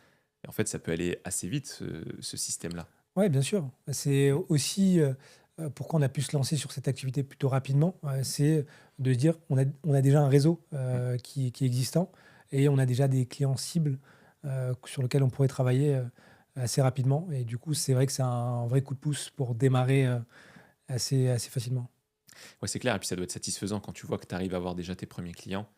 Et en fait, ça peut aller assez vite, ce système-là. Oui, bien sûr. C'est aussi pourquoi on a pu se lancer sur cette activité plutôt rapidement. C'est de se dire on a déjà un réseau qui est existant et on a déjà des clients cibles sur lesquels on pourrait travailler assez rapidement. Et du coup, c'est vrai que c'est un vrai coup de pouce pour démarrer assez facilement. Ouais, c'est clair. Et puis, ça doit être satisfaisant quand tu vois que tu arrives à avoir déjà tes premiers clients.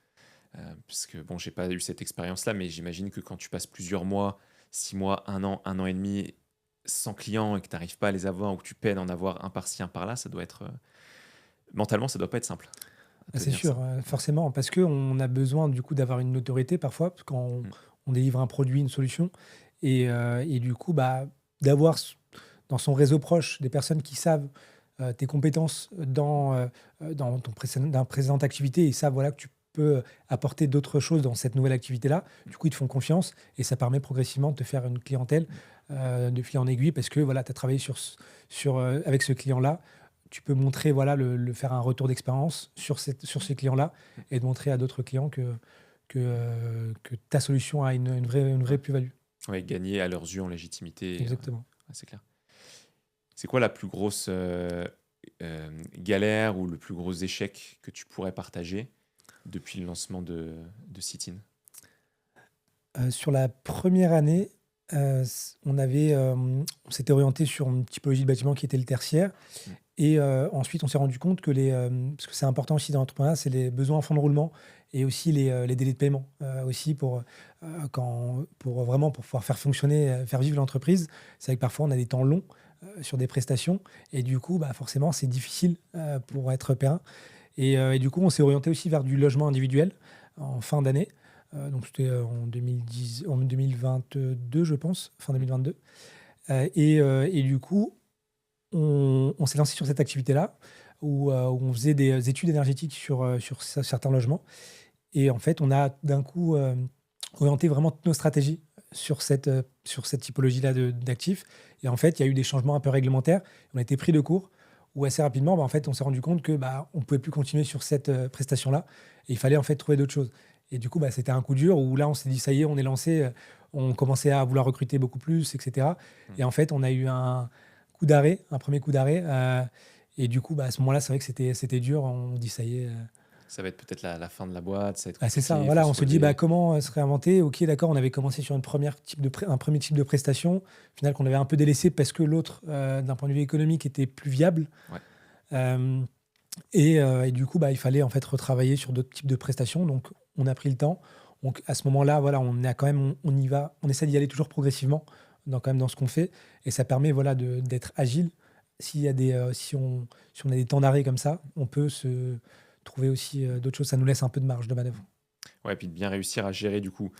Parce que, bon, j'ai pas eu cette expérience-là, mais j'imagine que quand tu passes plusieurs mois, 6 mois, un an et demi, sans clients et que tu n'arrives pas à les avoir ou que tu peines à en avoir un par-ci, un par-là, ça doit être. Mentalement, ça doit pas être simple à C'est tenir ça. sûr, forcément, parce qu'on a besoin du coup d'avoir une notoriété parfois, parce quand Mm. on délivre un produit, une solution, et du coup, bah, d'avoir dans son réseau proche des personnes qui savent tes compétences dans dans précédente activité et savent voilà, que tu peux apporter d'autres choses dans cette nouvelle activité-là. Du coup, ils te font confiance et ça permet progressivement de te faire une clientèle de fil en aiguille parce que voilà, tu as travaillé avec ce client-là. Tu peux montrer, voilà, faire un retour d'expérience sur ces clients-là et de montrer à d'autres clients que ta solution a une vraie plus-value. Ouais, gagner à leurs yeux en légitimité. Exactement. Ouais, c'est clair. C'est quoi la plus grosse galère ou le plus gros échec que tu pourrais partager depuis le lancement de Sit-in? Sur la première année, on s'était orienté sur une typologie de bâtiment qui était le tertiaire Mm. et ensuite on s'est rendu compte que parce que c'est important aussi dans l'entrepreneuriat, c'est les besoins en fonds de roulement et aussi les délais de paiement, aussi pour pouvoir faire fonctionner, faire vivre l'entreprise. C'est vrai que parfois on a des temps longs, sur des prestations et du coup, bah, forcément c'est difficile, pour être périn et du coup on s'est orienté aussi vers du logement individuel en fin d'année. Donc c'était en 2022, je pense, fin 2022. Et du coup, on s'est lancé sur cette activité-là, où on faisait des études énergétiques sur certains logements. Et en fait, on a d'un coup orienté vraiment toutes nos stratégies sur cette typologie-là d'actifs. Et en fait, il y a eu des changements un peu réglementaires. On a été pris de court, où assez rapidement, bah, en fait, on s'est rendu compte que bah, on ne pouvait plus continuer sur cette prestation-là. Et il fallait en fait trouver d'autres choses. Et du coup, bah, c'était un coup dur où là, on s'est dit, ça y est, on est lancé. On commençait à vouloir recruter beaucoup plus, etc. Mm. Et en fait, on a eu coup d'arrêt, un premier coup d'arrêt. Et du coup, bah, à ce moment-là, c'est vrai que c'était dur. On dit, ça y est. Ça va être peut-être la fin de la boîte, ça va être Ah, c'est ça, compliqué, il faut voilà, on se se dit bah, relever. comment se réinventer. Ok, d'accord, on avait commencé sur un premier type de prestation, au final qu'on avait un peu délaissé parce que l'autre, d'un point de vue économique, était plus viable. Ouais. Euh, et du coup, bah, il fallait en fait retravailler sur d'autres types de prestations. Donc, on a pris le temps. Donc, à ce moment-là, voilà, on y va, on essaie d'y aller toujours progressivement quand même dans ce qu'on fait. Et ça permet voilà, d'être agile. S'il y a si on a des temps d'arrêt comme ça, on peut se trouver aussi d'autres choses. Ça nous laisse un peu de marge de manœuvre. Ouais, puis de bien réussir à gérer du coup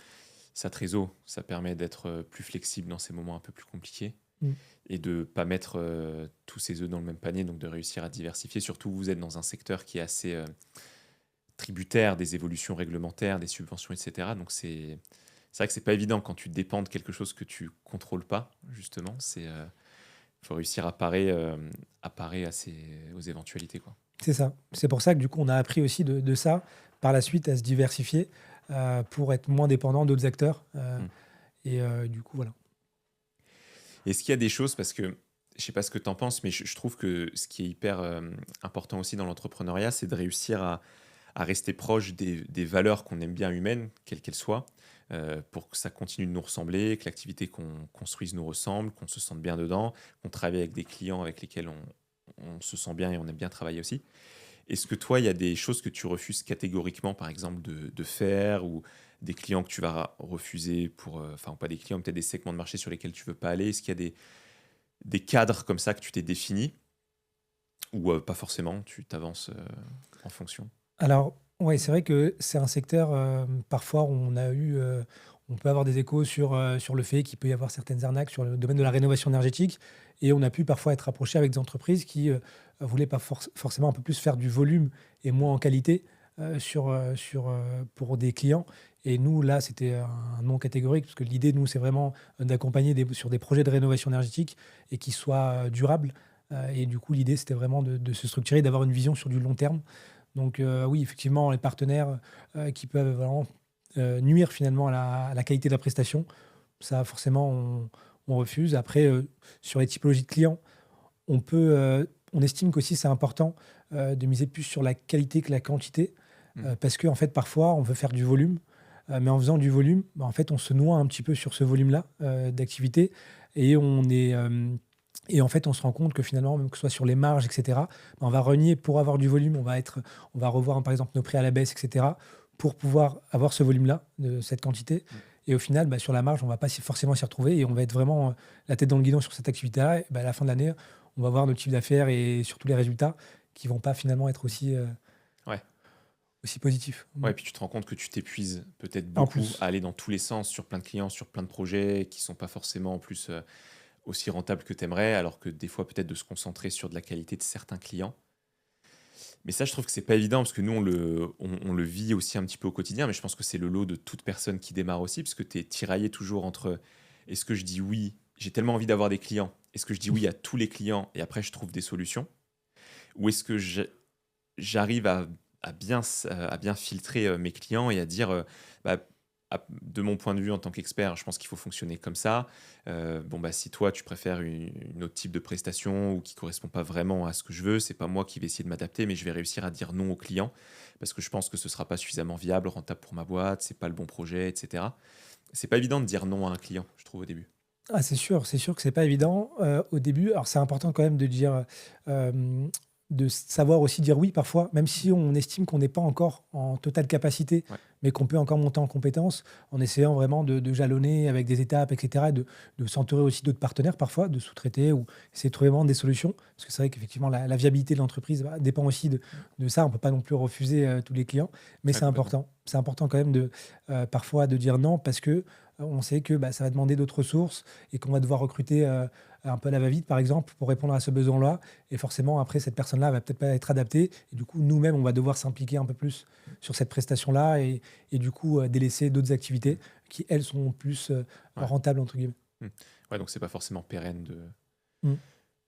sa trésor, ça permet d'être plus flexible dans ces moments un peu plus compliqués Mm. et de pas mettre tous ses œufs dans le même panier, donc de réussir à diversifier. Surtout, vous êtes dans un secteur qui est assez tributaire des évolutions réglementaires, des subventions, etc. Donc c'est C'est vrai que c'est pas évident quand tu dépends de quelque chose que tu contrôles pas, justement. Faut réussir à parer aux éventualités, quoi. C'est ça. C'est pour ça que du coup, on a appris aussi de ça par la suite à se diversifier pour être moins dépendant d'autres acteurs. Mm. Du coup, voilà. Est-ce qu'il y a des choses, parce que je sais pas ce que tu en penses, mais je trouve que ce qui est hyper important aussi dans l'entrepreneuriat, c'est de réussir à rester proche des valeurs qu'on aime bien humaines, quelles qu'elles soient, pour que ça continue de nous ressembler, que l'activité qu'on construise nous ressemble, qu'on se sente bien dedans, qu'on travaille avec des clients avec lesquels on se sent bien et on aime bien travailler aussi. Est-ce que toi, il y a des choses que tu refuses catégoriquement, par exemple, de faire, ou des clients que tu vas refuser pour, enfin, pas des clients, peut-être des segments de marché sur lesquels tu veux pas aller? Est-ce qu'il y a des cadres comme ça que tu t'es défini, ou pas forcément, tu t'avances en fonction? Alors, ouais, c'est vrai que c'est un secteur, parfois, où on peut avoir des échos sur le fait qu'il peut y avoir certaines arnaques sur le domaine de la rénovation énergétique. Et on a pu parfois être approché avec des entreprises qui voulaient pas forcément un peu plus faire du volume et moins en qualité pour des clients. Et nous, là, c'était un non catégorique, parce que l'idée, nous, c'est vraiment d'accompagner sur des projets de rénovation énergétique et qui soient durables. Et du coup, l'idée, c'était vraiment de se structurer, d'avoir une vision sur du long terme. Donc oui, effectivement, les partenaires qui peuvent vraiment nuire finalement à la qualité de la prestation, ça forcément on refuse. Après, sur les typologies de clients, on estime qu'aussi c'est important de miser plus sur la qualité que la quantité, parce qu'en fait parfois on veut faire du volume, mais en faisant du volume, bah, en fait on se noie un petit peu sur ce volume-là d'activité et et en fait, on se rend compte que finalement, même que ce soit sur les marges, etc., on va renier pour avoir du volume. On va revoir par exemple nos prix à la baisse, etc., pour pouvoir avoir ce volume-là, de cette quantité. Et au final, bah, sur la marge, on ne va pas forcément s'y retrouver et on va être vraiment la tête dans le guidon sur cette activité-là. Et bah, à la fin de l'année, on va voir notre chiffre d'affaires et surtout les résultats qui ne vont pas finalement être Ouais. aussi positifs. Ouais, puis tu te rends compte que tu t'épuises peut-être En beaucoup plus, à aller dans tous les sens sur plein de clients, sur plein de projets qui sont pas forcément en plus aussi rentables que tu aimerais, alors que des fois peut-être de se concentrer sur de la qualité de certains clients. Mais ça, je trouve que c'est pas évident parce que nous, on le vit aussi un petit peu au quotidien, mais je pense que c'est le lot de toute personne qui démarre aussi, parce que tu es tiraillé toujours entre est-ce que je dis oui, j'ai tellement envie d'avoir des clients, est-ce que je dis oui à tous les clients et après je trouve des solutions, ou est-ce que j'arrive à bien filtrer mes clients et à dire, bah, de mon point de vue en tant qu'expert, je pense qu'il faut fonctionner comme ça. Bon, bah, si toi, tu préfères une autre type de prestation ou qui ne correspond pas vraiment à ce que je veux, c'est pas moi qui vais essayer de m'adapter, mais je vais réussir à dire non au client parce que je pense que ce ne sera pas suffisamment viable, rentable pour ma boîte, c'est pas le bon projet, etc. C'est pas évident de dire non à un client, je trouve, au début. ah, c'est sûr que c'est pas évident au début. Alors c'est important quand même de dire, de savoir aussi dire oui parfois, même si on estime qu'on n'est pas encore en totale capacité, Ouais, mais qu'on peut encore monter en compétence, en essayant vraiment de jalonner avec des étapes, etc. De s'entourer aussi d'autres partenaires parfois, de sous-traiter ou essayer de trouver vraiment des solutions. Parce que c'est vrai qu'effectivement la viabilité de l'entreprise dépend aussi de ça. On peut pas non plus refuser tous les clients, mais ouais, c'est complètement. important. C'est important quand même parfois de dire non parce que on sait que bah, ça va demander d'autres ressources et qu'on va devoir recruter un peu à la va-vite, par exemple, pour répondre à ce besoin-là. Et forcément, après, cette personne-là va peut-être pas être adaptée. Et du coup, nous-mêmes, on va devoir s'impliquer un peu plus sur cette prestation-là et du coup, délaisser d'autres activités qui, elles, sont plus Ouais. rentables, entre guillemets. Hmm. Ouais, donc c'est pas forcément pérenne Mm.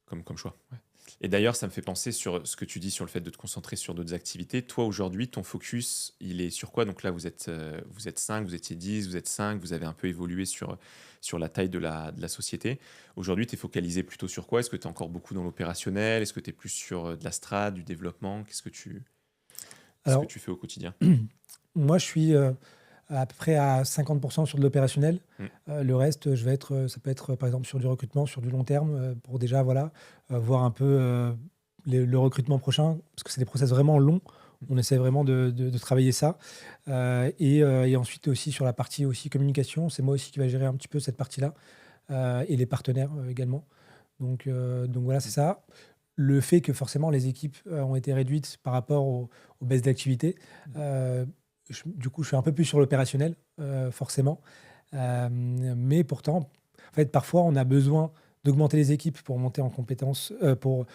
comme choix. Ouais. Et d'ailleurs, ça me fait penser sur ce que tu dis sur le fait de te concentrer sur d'autres activités. Toi, aujourd'hui, ton focus, il est sur quoi? Donc là, vous êtes 5, vous étiez 10, vous êtes 5, vous avez un peu évolué sur la taille de la société. Aujourd'hui, tu es focalisé plutôt sur quoi? Est-ce que tu es encore beaucoup dans l'opérationnel? Est-ce que tu es plus sur de la strat, du développement? Qu'est-ce que Alors, tu fais au quotidien? moi, je suis à peu près à 50% sur de l'opérationnel. Hmm. Le reste, ça peut être par exemple sur du recrutement, sur du long terme, pour déjà voilà, voir un peu le recrutement prochain, parce que c'est des process vraiment longs. On essaie vraiment de travailler ça. Et ensuite aussi sur la partie aussi communication, c'est moi aussi qui va gérer un petit peu cette partie-là, et les partenaires également. Donc voilà, c'est ça. Le fait que forcément les équipes ont été réduites par rapport aux baisses d'activité, du coup, je suis un peu plus sur l'opérationnel, forcément. Mais pourtant, en fait, parfois, on a besoin d'augmenter les équipes pour monter en compétences, pour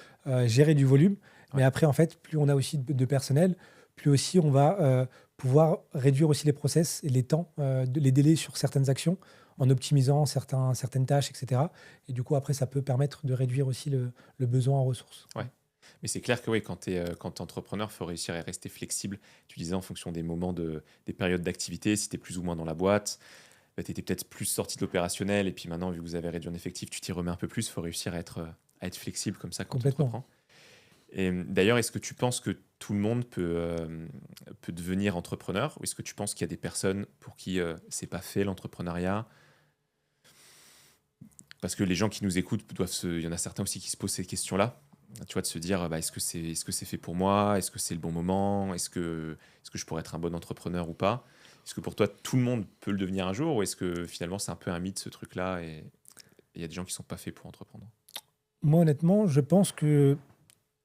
gérer du volume. Mais Ouais. après, en fait, plus on a aussi de personnel, plus aussi on va pouvoir réduire aussi les process et les temps, les délais sur certaines actions en optimisant certaines tâches, etc. Et du coup, après, ça peut permettre de réduire aussi le besoin en ressources. Ouais. Mais c'est clair que oui, quand tu es entrepreneur, il faut réussir à rester flexible. Tu disais en fonction des moments, des périodes d'activité, si tu es plus ou moins dans la boîte, bah, tu étais peut-être plus sorti de l'opérationnel. Et puis maintenant, vu que vous avez réduit en effectif, tu t'y remets un peu plus. Il faut réussir à être flexible comme ça quand tu Complètement. entreprends. Et d'ailleurs, est-ce que tu penses que tout le monde peut devenir entrepreneur ou est-ce que tu penses qu'il y a des personnes pour qui c'est pas fait l'entrepreneuriat? Parce que les gens qui nous écoutent il y en a certains aussi qui se posent ces questions-là. Tu vois, de se dire, bah, est-ce que c'est fait pour moi? Est-ce que c'est le bon moment? Est-ce que je pourrais être un bon entrepreneur ou pas? Est-ce que pour toi, tout le monde peut le devenir un jour ou est-ce que finalement, c'est un peu un mythe, ce truc-là, et il y a des gens qui sont pas faits pour entreprendre? Moi, honnêtement, je pense que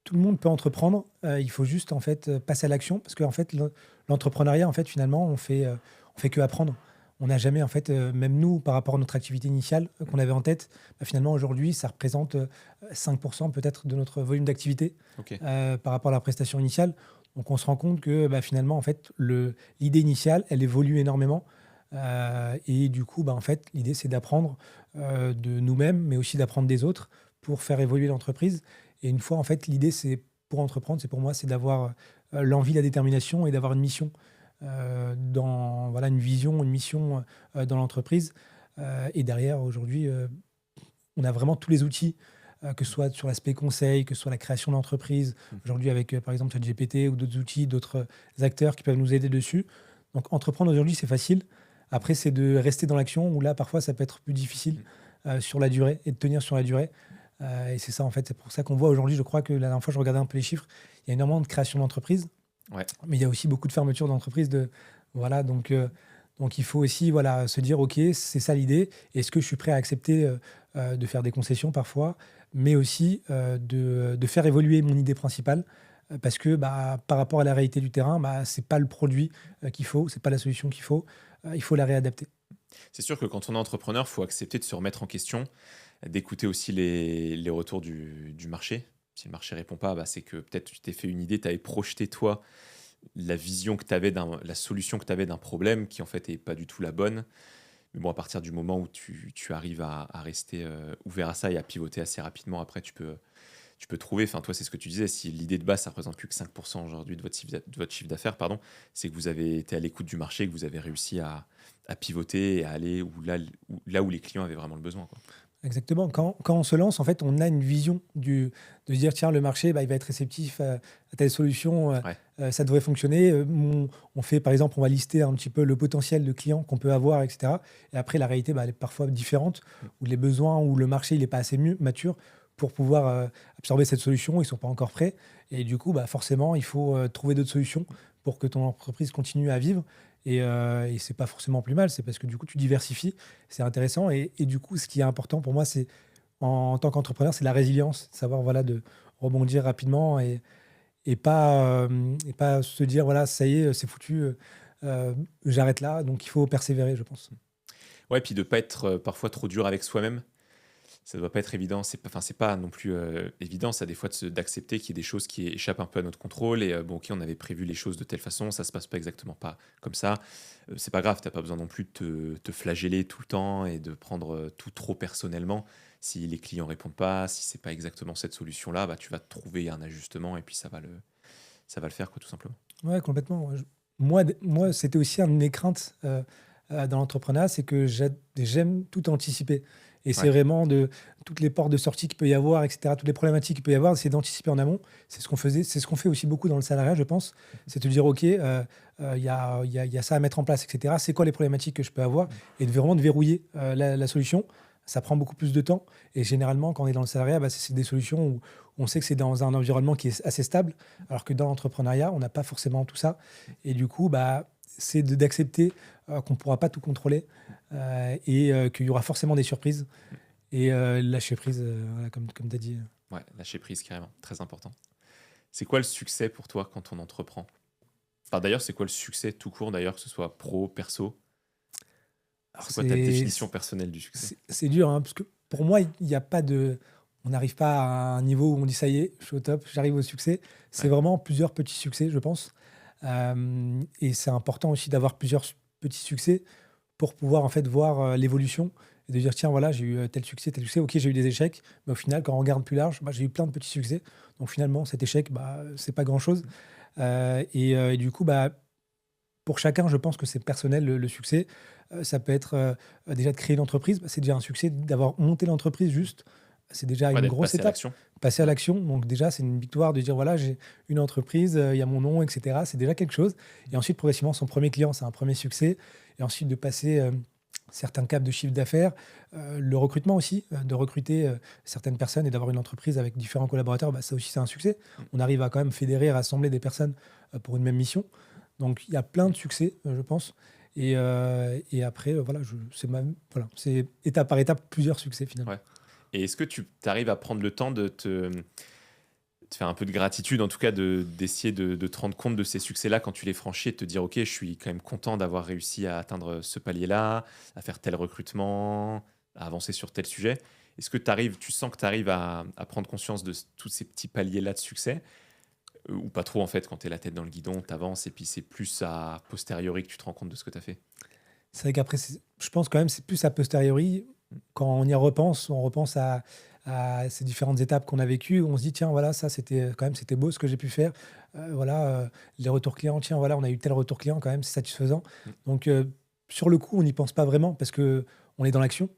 tout le monde peut entreprendre. Il faut juste en fait passer à l'action parce que en fait, l'entrepreneuriat, en fait, finalement, on fait que apprendre. On n'a jamais, en fait, même nous, par rapport à notre activité initiale qu'on avait en tête, bah, finalement, aujourd'hui, ça représente 5% peut-être de notre volume d'activité Ok. par rapport à la prestation initiale. Donc, on se rend compte que bah, finalement, en fait, l'idée initiale, elle évolue énormément. Et du coup, bah, en fait, l'idée, c'est d'apprendre de nous-mêmes, mais aussi d'apprendre des autres pour faire évoluer l'entreprise. Et une fois, en fait, l'idée, c'est pour entreprendre, c'est pour moi, c'est d'avoir l'envie, la détermination et d'avoir une mission voilà, une vision, une mission dans l'entreprise. Et derrière, aujourd'hui, on a vraiment tous les outils, que ce soit sur l'aspect conseil, que ce soit la création d'entreprise, aujourd'hui avec, par exemple, ChatGPT ou d'autres outils, d'autres acteurs qui peuvent nous aider dessus. Donc, entreprendre aujourd'hui, c'est facile. Après, c'est de rester dans l'action, où là, parfois, ça peut être plus difficile sur la durée et de tenir sur la durée. Et c'est ça, en fait, c'est pour ça qu'on voit aujourd'hui, je crois que la dernière fois, je regardais un peu les chiffres, il y a énormément de création d'entreprises, Ouais. mais il y a aussi beaucoup de fermetures d'entreprises. Voilà, donc il faut aussi voilà, se dire, OK, c'est ça l'idée. Est-ce que je suis prêt à accepter de faire des concessions parfois, mais aussi de faire évoluer mon idée principale parce que bah, par rapport à la réalité du terrain, bah, ce n'est pas le produit qu'il faut, ce n'est pas la solution qu'il faut. Il faut la réadapter. C'est sûr que quand on est entrepreneur, il faut accepter de se remettre en question, d'écouter aussi les retours du marché. Si le marché répond pas, bah, c'est que peut-être tu t'es fait une idée, tu avais projeté toi la vision que tu avais la solution que tu avais d'un problème qui en fait est pas du tout la bonne. Mais bon, à partir du moment où tu arrives à rester ouvert à ça et à pivoter assez rapidement, après tu peux trouver, enfin toi c'est ce que tu disais, si l'idée de base ça représente plus que 5% aujourd'hui de votre chiffre d'affaires, pardon, c'est que vous avez été à l'écoute du marché, que vous avez réussi à pivoter et à aller là où les clients avaient vraiment le besoin, quoi. Exactement. Quand on se lance, en fait, on a une vision de se dire, tiens, le marché, bah, il va être réceptif à telle solution, Ouais. ça devrait fonctionner. On fait, par exemple, on va lister un petit peu le potentiel de clients qu'on peut avoir, etc. Et après, la réalité, bah, elle est parfois différente, où les besoins, où le marché, il n'est pas assez mature pour pouvoir absorber cette solution, ils ne sont pas encore prêts. Et du coup, bah, forcément, il faut trouver d'autres solutions pour que ton entreprise continue à vivre. Et c'est pas forcément plus mal, c'est parce que du coup, tu diversifies, c'est intéressant. Et du coup, ce qui est important pour moi, c'est en tant qu'entrepreneur, c'est la résilience, savoir voilà, de rebondir rapidement et pas se dire voilà, ça y est, c'est foutu, j'arrête là. Donc il faut persévérer, je pense. Ouais, puis de pas être parfois trop dur avec soi-même. Ça doit pas être évident. C'est pas non plus évident, ça, des fois, d'accepter qu'il y ait des choses qui échappent un peu à notre contrôle. Et bon, ok, on avait prévu les choses de telle façon, ça se passe pas exactement pas comme ça. C'est pas grave, t'as pas besoin non plus de te flageller tout le temps et de prendre tout trop personnellement. Si les clients répondent pas, si c'est pas exactement cette solution-là, bah, tu vas trouver un ajustement et puis ça va le faire, quoi, tout simplement. Ouais, complètement. Moi, c'était aussi une de mes craintes dans l'entrepreneuriat, c'est que j'aime tout anticiper. Et c'est Ouais. vraiment de toutes les portes de sortie qu'il peut y avoir, etc., toutes les problématiques qu'il peut y avoir, c'est d'anticiper en amont. C'est ce qu'on faisait, c'est ce qu'on fait aussi beaucoup dans le salariat, je pense. C'est de dire, OK, il y a ça à mettre en place, etc. C'est quoi les problématiques que je peux avoir? Et vraiment de verrouiller la solution. Ça prend beaucoup plus de temps. Et généralement, quand on est dans le salariat, bah, c'est des solutions où on sait que c'est dans un environnement qui est assez stable, alors que dans l'entrepreneuriat, on n'a pas forcément tout ça. Et du coup, bah, c'est d'accepter qu'on ne pourra pas tout contrôler et qu'il y aura forcément des surprises. Et lâcher prise, voilà, comme tu as dit. Ouais, lâcher prise, carrément, très important. C'est quoi le succès pour toi quand on entreprend? Enfin, d'ailleurs, c'est quoi le succès tout court, d'ailleurs, que ce soit pro, perso? Alors C'est quoi ta définition personnelle du succès? c'est dur, hein, parce que pour moi, il n'y a pas de. On n'arrive pas à un niveau où on dit ça y est, je suis au top, j'arrive au succès. C'est Ouais. vraiment plusieurs petits succès, je pense. Et c'est important aussi d'avoir plusieurs petits succès pour pouvoir en fait voir l'évolution et de dire tiens voilà j'ai eu tel succès, ok j'ai eu des échecs, mais au final quand on regarde plus large, bah, j'ai eu plein de petits succès. Donc finalement cet échec bah, c'est pas grand chose. Et du coup bah, pour chacun je pense que c'est personnel le succès. Ça peut être déjà de créer une entreprise, bah, c'est déjà un succès d'avoir monté l'entreprise juste. C'est déjà Ouais, une d'être grosse passé à étape. l'action. Passer à Ouais. l'action, donc déjà c'est une victoire de dire voilà j'ai une entreprise, il y a mon nom, etc. C'est déjà quelque chose. Et ensuite progressivement son premier client, c'est un premier succès. Et ensuite de passer certains caps de chiffre d'affaires, le recrutement aussi, de recruter certaines personnes et d'avoir une entreprise avec différents collaborateurs, bah, ça aussi c'est un succès. Mm. On arrive à quand même fédérer, rassembler des personnes pour une même mission. Donc il y a plein de succès, je pense. Et après, voilà, voilà, c'est étape par étape plusieurs succès finalement. Ouais. Et est-ce que tu arrives à prendre le temps de te faire un peu de gratitude, en tout cas d'essayer de te rendre compte de ces succès-là quand tu les franchis et de te dire, OK, je suis quand même content d'avoir réussi à atteindre ce palier-là, à faire tel recrutement, à avancer sur tel sujet. Est-ce que tu sens que tu arrives à prendre conscience de tous ces petits paliers-là de succès ou pas trop en fait, quand tu es la tête dans le guidon, tu avances et puis c'est plus à posteriori que tu te rends compte de ce que tu as fait? C'est vrai qu'après, je pense quand même c'est plus a posteriori. Quand on y repense, on repense à ces différentes étapes qu'on a vécues. On se dit, tiens, voilà, ça, c'était quand même, c'était beau ce que j'ai pu faire. Voilà, les retours clients, tiens, voilà, on a eu tel retour client quand même, c'est satisfaisant. Mm. Donc, sur le coup, on n'y pense pas vraiment parce que on est dans l'action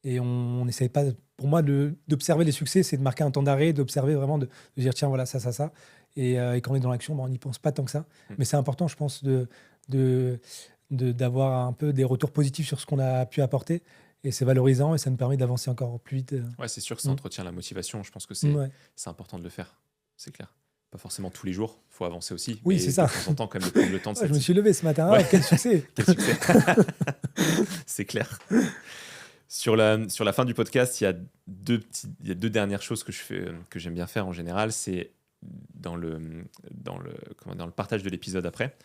et on n'essaye pas, pour moi, d'observer les succès, c'est de marquer un temps d'arrêt, d'observer vraiment, de dire, tiens, voilà, ça, ça. Et quand on est dans l'action, bah, on n'y pense pas tant que ça. Mm. Mais c'est important, je pense, de, d'avoir un peu des retours positifs sur ce qu'on a pu apporter. Et c'est valorisant et ça nous permet d'avancer encore plus vite. Ouais, c'est sûr que ça Mm. entretient la motivation. Je pense que Ouais. c'est important de le faire. C'est clair. Pas forcément tous les jours, il faut avancer aussi, Oui, c'est mais de ça. temps en temps, quand même, de prendre le temps de Ouais, je me s'activer. suis levé ce matin. Ouais, Ah, quel succès! quel succès. C'est clair. Sur la fin du podcast, il y a deux dernières choses que je fais, que j'aime bien faire en général. C'est dans le partage de l'épisode après.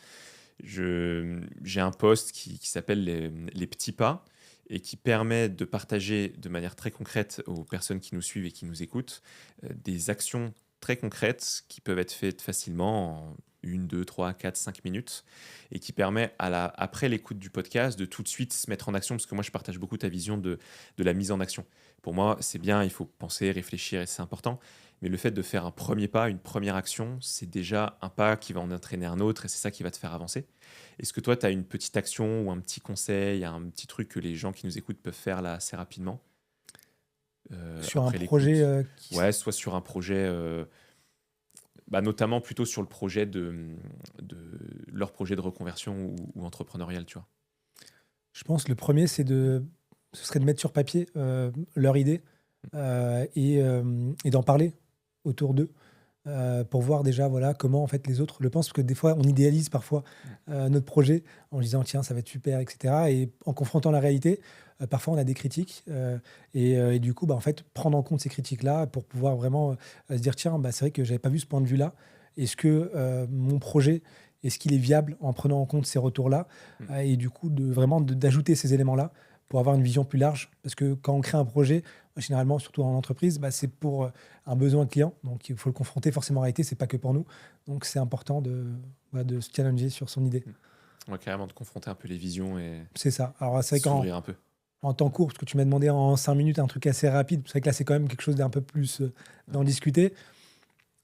J'ai un post qui s'appelle les petits pas et qui permet de partager de manière très concrète aux personnes qui nous suivent et qui nous écoutent des actions très concrètes qui peuvent être faites facilement en 1, 2, 3, 4, 5 minutes et qui permet après l'écoute du podcast de tout de suite se mettre en action parce que moi je partage beaucoup ta vision de la mise en action. Pour moi c'est bien, il faut penser, réfléchir et c'est important, mais le fait de faire un premier pas, une première action, c'est déjà un pas qui va en entraîner un autre et c'est ça qui va te faire avancer. Est-ce que toi, tu as une petite action ou un petit conseil, un petit truc que les gens qui nous écoutent peuvent faire là assez rapidement Sur un après projet l'écoute? Ouais, soit sur un projet, bah, notamment plutôt sur le projet de leur projet de reconversion ou entrepreneurial, tu vois. je pense le premier, ce serait de mettre sur papier leur idée et d'en parler autour d'eux. Pour voir déjà voilà, comment en fait, les autres le pensent. Parce que des fois, on idéalise parfois notre projet en disant tiens, ça va être super, etc. Et en confrontant la réalité, parfois on a des critiques. Et du coup, bah, en fait, prendre en compte ces critiques-là pour pouvoir vraiment se dire tiens, bah, c'est vrai que j'avais pas vu ce point de vue-là. Est-ce que mon projet, est-ce qu'il est viable en prenant en compte ces retours-là. Mm. Et du coup, vraiment d'ajouter ces éléments-là pour avoir une vision plus large. Parce que quand on crée un projet, généralement, surtout en entreprise, bah, c'est pour un besoin client. Donc, il faut le confronter forcément à la réalité. C'est pas que pour nous. Donc, c'est important voilà, de se challenger sur son idée. Ouais, carrément de confronter un peu les visions et C'est ça. Alors, c'est vrai s'ouvrir un peu. en temps court, parce que tu m'as demandé en 5 minutes un truc assez rapide. C'est vrai que là, c'est quand même quelque chose d'un peu plus d'en discuter.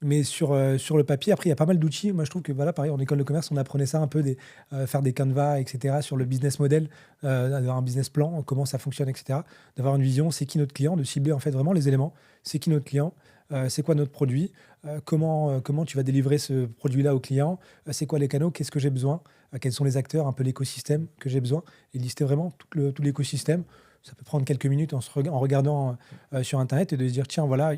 Mais sur le papier, après, il y a pas mal d'outils. Moi, je trouve que, voilà, pareil, en école de commerce, on apprenait ça un peu, faire des canevas, etc., sur le business model, d'avoir un business plan, comment ça fonctionne, etc., d'avoir une vision, c'est qui notre client, de cibler en fait vraiment les éléments. C'est qui notre client, c'est quoi notre produit, comment tu vas délivrer ce produit-là au client, c'est quoi les canaux, qu'est-ce que j'ai besoin, quels sont les acteurs, un peu l'écosystème que j'ai besoin, et lister vraiment tout l'écosystème. Ça peut prendre quelques minutes en regardant sur Internet et de se dire, tiens, voilà,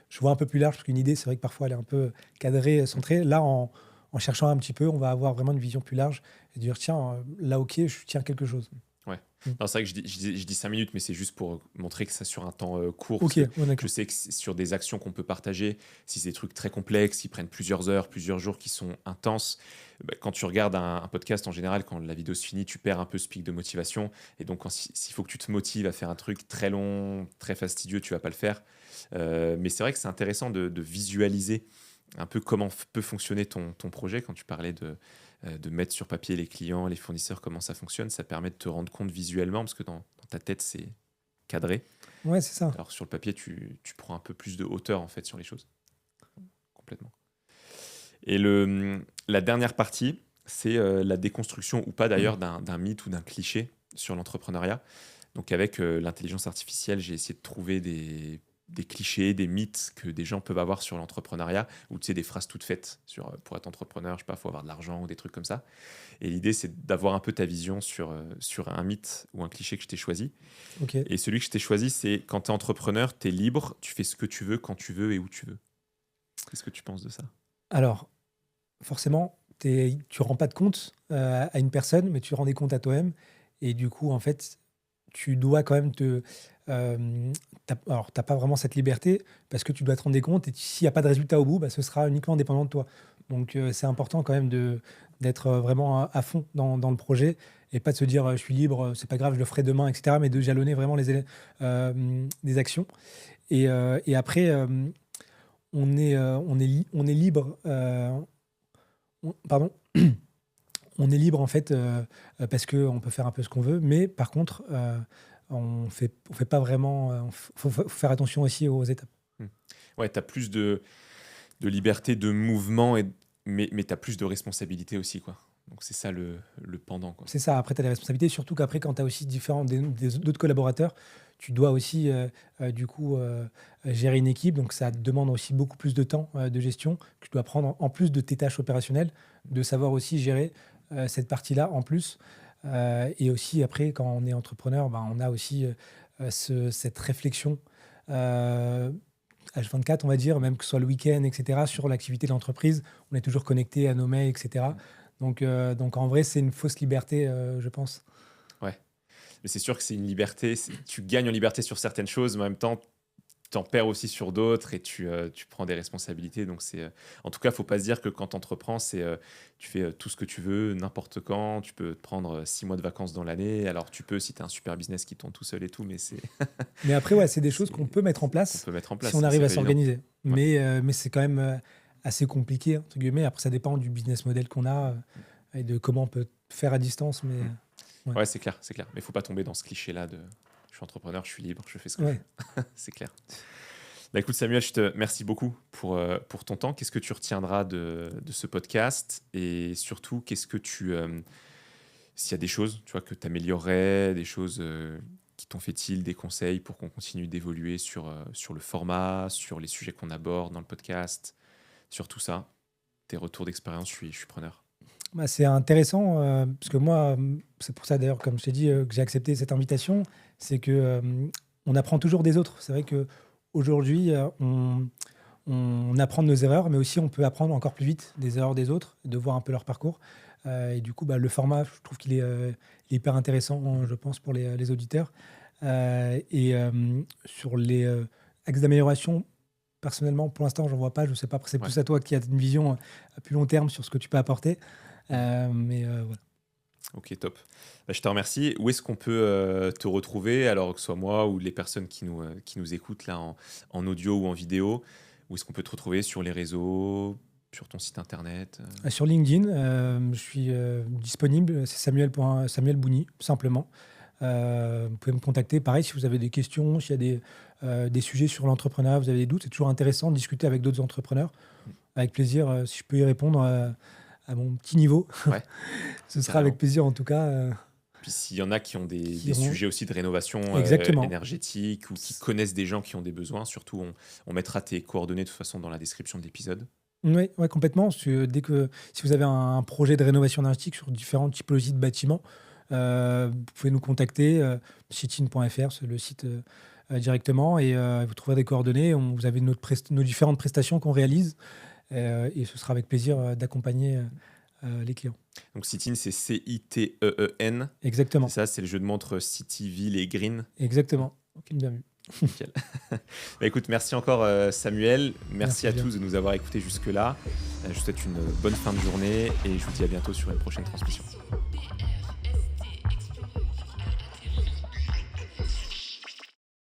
je vois un peu plus large, parce qu'une idée, c'est vrai que parfois, elle est un peu cadrée, centrée. Là, en cherchant un petit peu, on va avoir vraiment une vision plus large et dire, tiens, là, OK, je tiens quelque chose. Ouais. Mm. Non, c'est vrai que je dis 5 minutes, mais c'est juste pour montrer que ça sur un temps court. OK, Parce que ouais, je d'accord. sais que sur des actions qu'on peut partager, si c'est des trucs très complexes, qui prennent plusieurs heures, plusieurs jours, qui sont intenses, bah, quand tu regardes un podcast, en général, quand la vidéo se finit, tu perds un peu ce pic de motivation. Et donc, s'il faut que tu te motives à faire un truc très long, très fastidieux, tu vas pas le faire. Mais c'est vrai que c'est intéressant de visualiser un peu comment peut fonctionner ton projet. Quand tu parlais de mettre sur papier les clients, les fournisseurs, comment ça fonctionne, ça permet de te rendre compte visuellement, parce que dans ta tête, c'est cadré. Ouais, c'est ça. Alors sur le papier, tu prends un peu plus de hauteur en fait sur les choses. Complètement. Et la dernière partie, c'est la déconstruction ou pas d'ailleurs d'un mythe ou d'un cliché sur l'entrepreneuriat. Donc avec l'intelligence artificielle, j'ai essayé de trouver des clichés, des mythes que des gens peuvent avoir sur l'entrepreneuriat, ou tu sais, des phrases toutes faites sur pour être entrepreneur, je sais pas, faut avoir de l'argent ou des trucs comme ça. Et l'idée, c'est d'avoir un peu ta vision sur un mythe ou un cliché que je t'ai choisi. Ok. Et celui que je t'ai choisi, c'est quand tu es entrepreneur, tu es libre, tu fais ce que tu veux, quand tu veux et où tu veux. Qu'est-ce que tu penses de ça? Alors, forcément, tu rends pas de compte à une personne, mais tu rends des comptes à toi-même. Et du coup, en fait, tu dois quand même alors, tu n'as pas vraiment cette liberté parce que tu dois te rendre des comptes et s'il n'y a pas de résultat au bout, bah, ce sera uniquement dépendant de toi. Donc, c'est important quand même d'être vraiment à fond dans le projet et pas de se dire je suis libre, c'est pas grave, je le ferai demain, etc. Mais de jalonner vraiment des actions. Et après, on est libre. Pardon. On est libre en fait parce qu'on peut faire un peu ce qu'on veut, mais par contre, on fait pas vraiment. Faut faire attention aussi aux étapes. Ouais, tu as plus de liberté de mouvement, mais tu as plus de responsabilité aussi, quoi. Donc c'est ça le pendant, quoi. C'est ça, après tu as des responsabilités, surtout qu'après quand tu as aussi d'autres collaborateurs, tu dois aussi du coup gérer une équipe, donc ça demande aussi beaucoup plus de temps de gestion que tu dois prendre en plus de tes tâches opérationnelles, de savoir aussi gérer cette partie-là en plus. Et aussi après quand on est entrepreneur, ben, on a aussi cette réflexion H24, on va dire, même que ce soit le week-end, etc., sur l'activité de l'entreprise. On est toujours connecté à nos mails, etc. Donc en vrai, c'est une fausse liberté, je pense. Ouais. Mais c'est sûr que c'est une liberté. Tu gagnes en liberté sur certaines choses, mais en même temps, tu en perds aussi sur d'autres et tu prends des responsabilités. Donc en tout cas, il ne faut pas se dire que quand tu entreprends, tu fais tout ce que tu veux, n'importe quand. Tu peux te prendre 6 mois de vacances dans l'année. Alors, tu peux si tu as un super business qui tourne tout seul et tout, mais c'est... Mais après, ouais, c'est des choses qu'on peut mettre en place, si on arrive à s'organiser. Ouais. Mais c'est quand même assez compliqué, entre guillemets. Après, ça dépend du business model qu'on a et de comment on peut faire à distance. Mais, ouais, c'est clair. Mais il ne faut pas tomber dans ce cliché-là de je suis entrepreneur, je suis libre, je fais ce que je veux. C'est clair. Bah, écoute, Samuel, je te remercie beaucoup pour ton temps. Qu'est-ce que tu retiendras de ce podcast? Et surtout, qu'est-ce que s'il y a des choses, tu vois, que tu améliorerais, des choses qui t'ont fait tilt, des conseils pour qu'on continue d'évoluer sur le format, sur les sujets qu'on aborde dans le podcast, sur tout ça, tes retours d'expérience, je suis preneur. Bah, c'est intéressant parce que moi, c'est pour ça d'ailleurs, comme je t'ai dit, que j'ai accepté cette invitation, c'est que on apprend toujours des autres. C'est vrai qu'aujourd'hui, on apprend de nos erreurs, mais aussi on peut apprendre encore plus vite des erreurs des autres, de voir un peu leur parcours. Et du coup, bah, le format, je trouve qu'il est hyper intéressant, je pense, pour les auditeurs. Sur les axes d'amélioration, personnellement, pour l'instant, j'en vois pas. Je sais pas. Après, c'est plus à toi qui as une vision à plus long terme sur ce que tu peux apporter. Voilà. Ok, top. Bah, je te remercie. Où est-ce qu'on peut te retrouver, alors que ce soit moi ou les personnes qui nous écoutent là en audio ou en vidéo? Où est-ce qu'on peut te retrouver sur les réseaux, sur ton site internet? Sur LinkedIn, je suis disponible. C'est Samuel Bouni, simplement. Vous pouvez me contacter. Pareil, si vous avez des questions, s'il y a des sujets sur l'entrepreneuriat, vous avez des doutes, c'est toujours intéressant de discuter avec d'autres entrepreneurs. Avec plaisir, si je peux y répondre à mon petit niveau, ce sera avec plaisir en tout cas. Puis s'il y en a qui ont des sujets aussi de rénovation énergétique ou qui connaissent des gens qui ont des besoins, surtout on mettra tes coordonnées de toute façon dans la description de l'épisode. Oui, complètement. Si vous avez un projet de rénovation énergétique sur différentes typologies de bâtiments, vous pouvez nous contacter, citin.fr, c'est le site directement, et vous trouverez des coordonnées. Vous avez nos différentes prestations qu'on réalise, et ce sera avec plaisir d'accompagner les clients. Donc Citin, c'est C-I-T-E-E-N. Exactement. C'est ça, c'est le jeu de montre City, Ville et Green. Exactement. Okay. Bien vu. Nickel. Bah, écoute, merci encore Samuel. Merci à tous de nous avoir écoutés jusque-là. Je vous souhaite une bonne fin de journée et je vous dis à bientôt sur une prochaine transmission.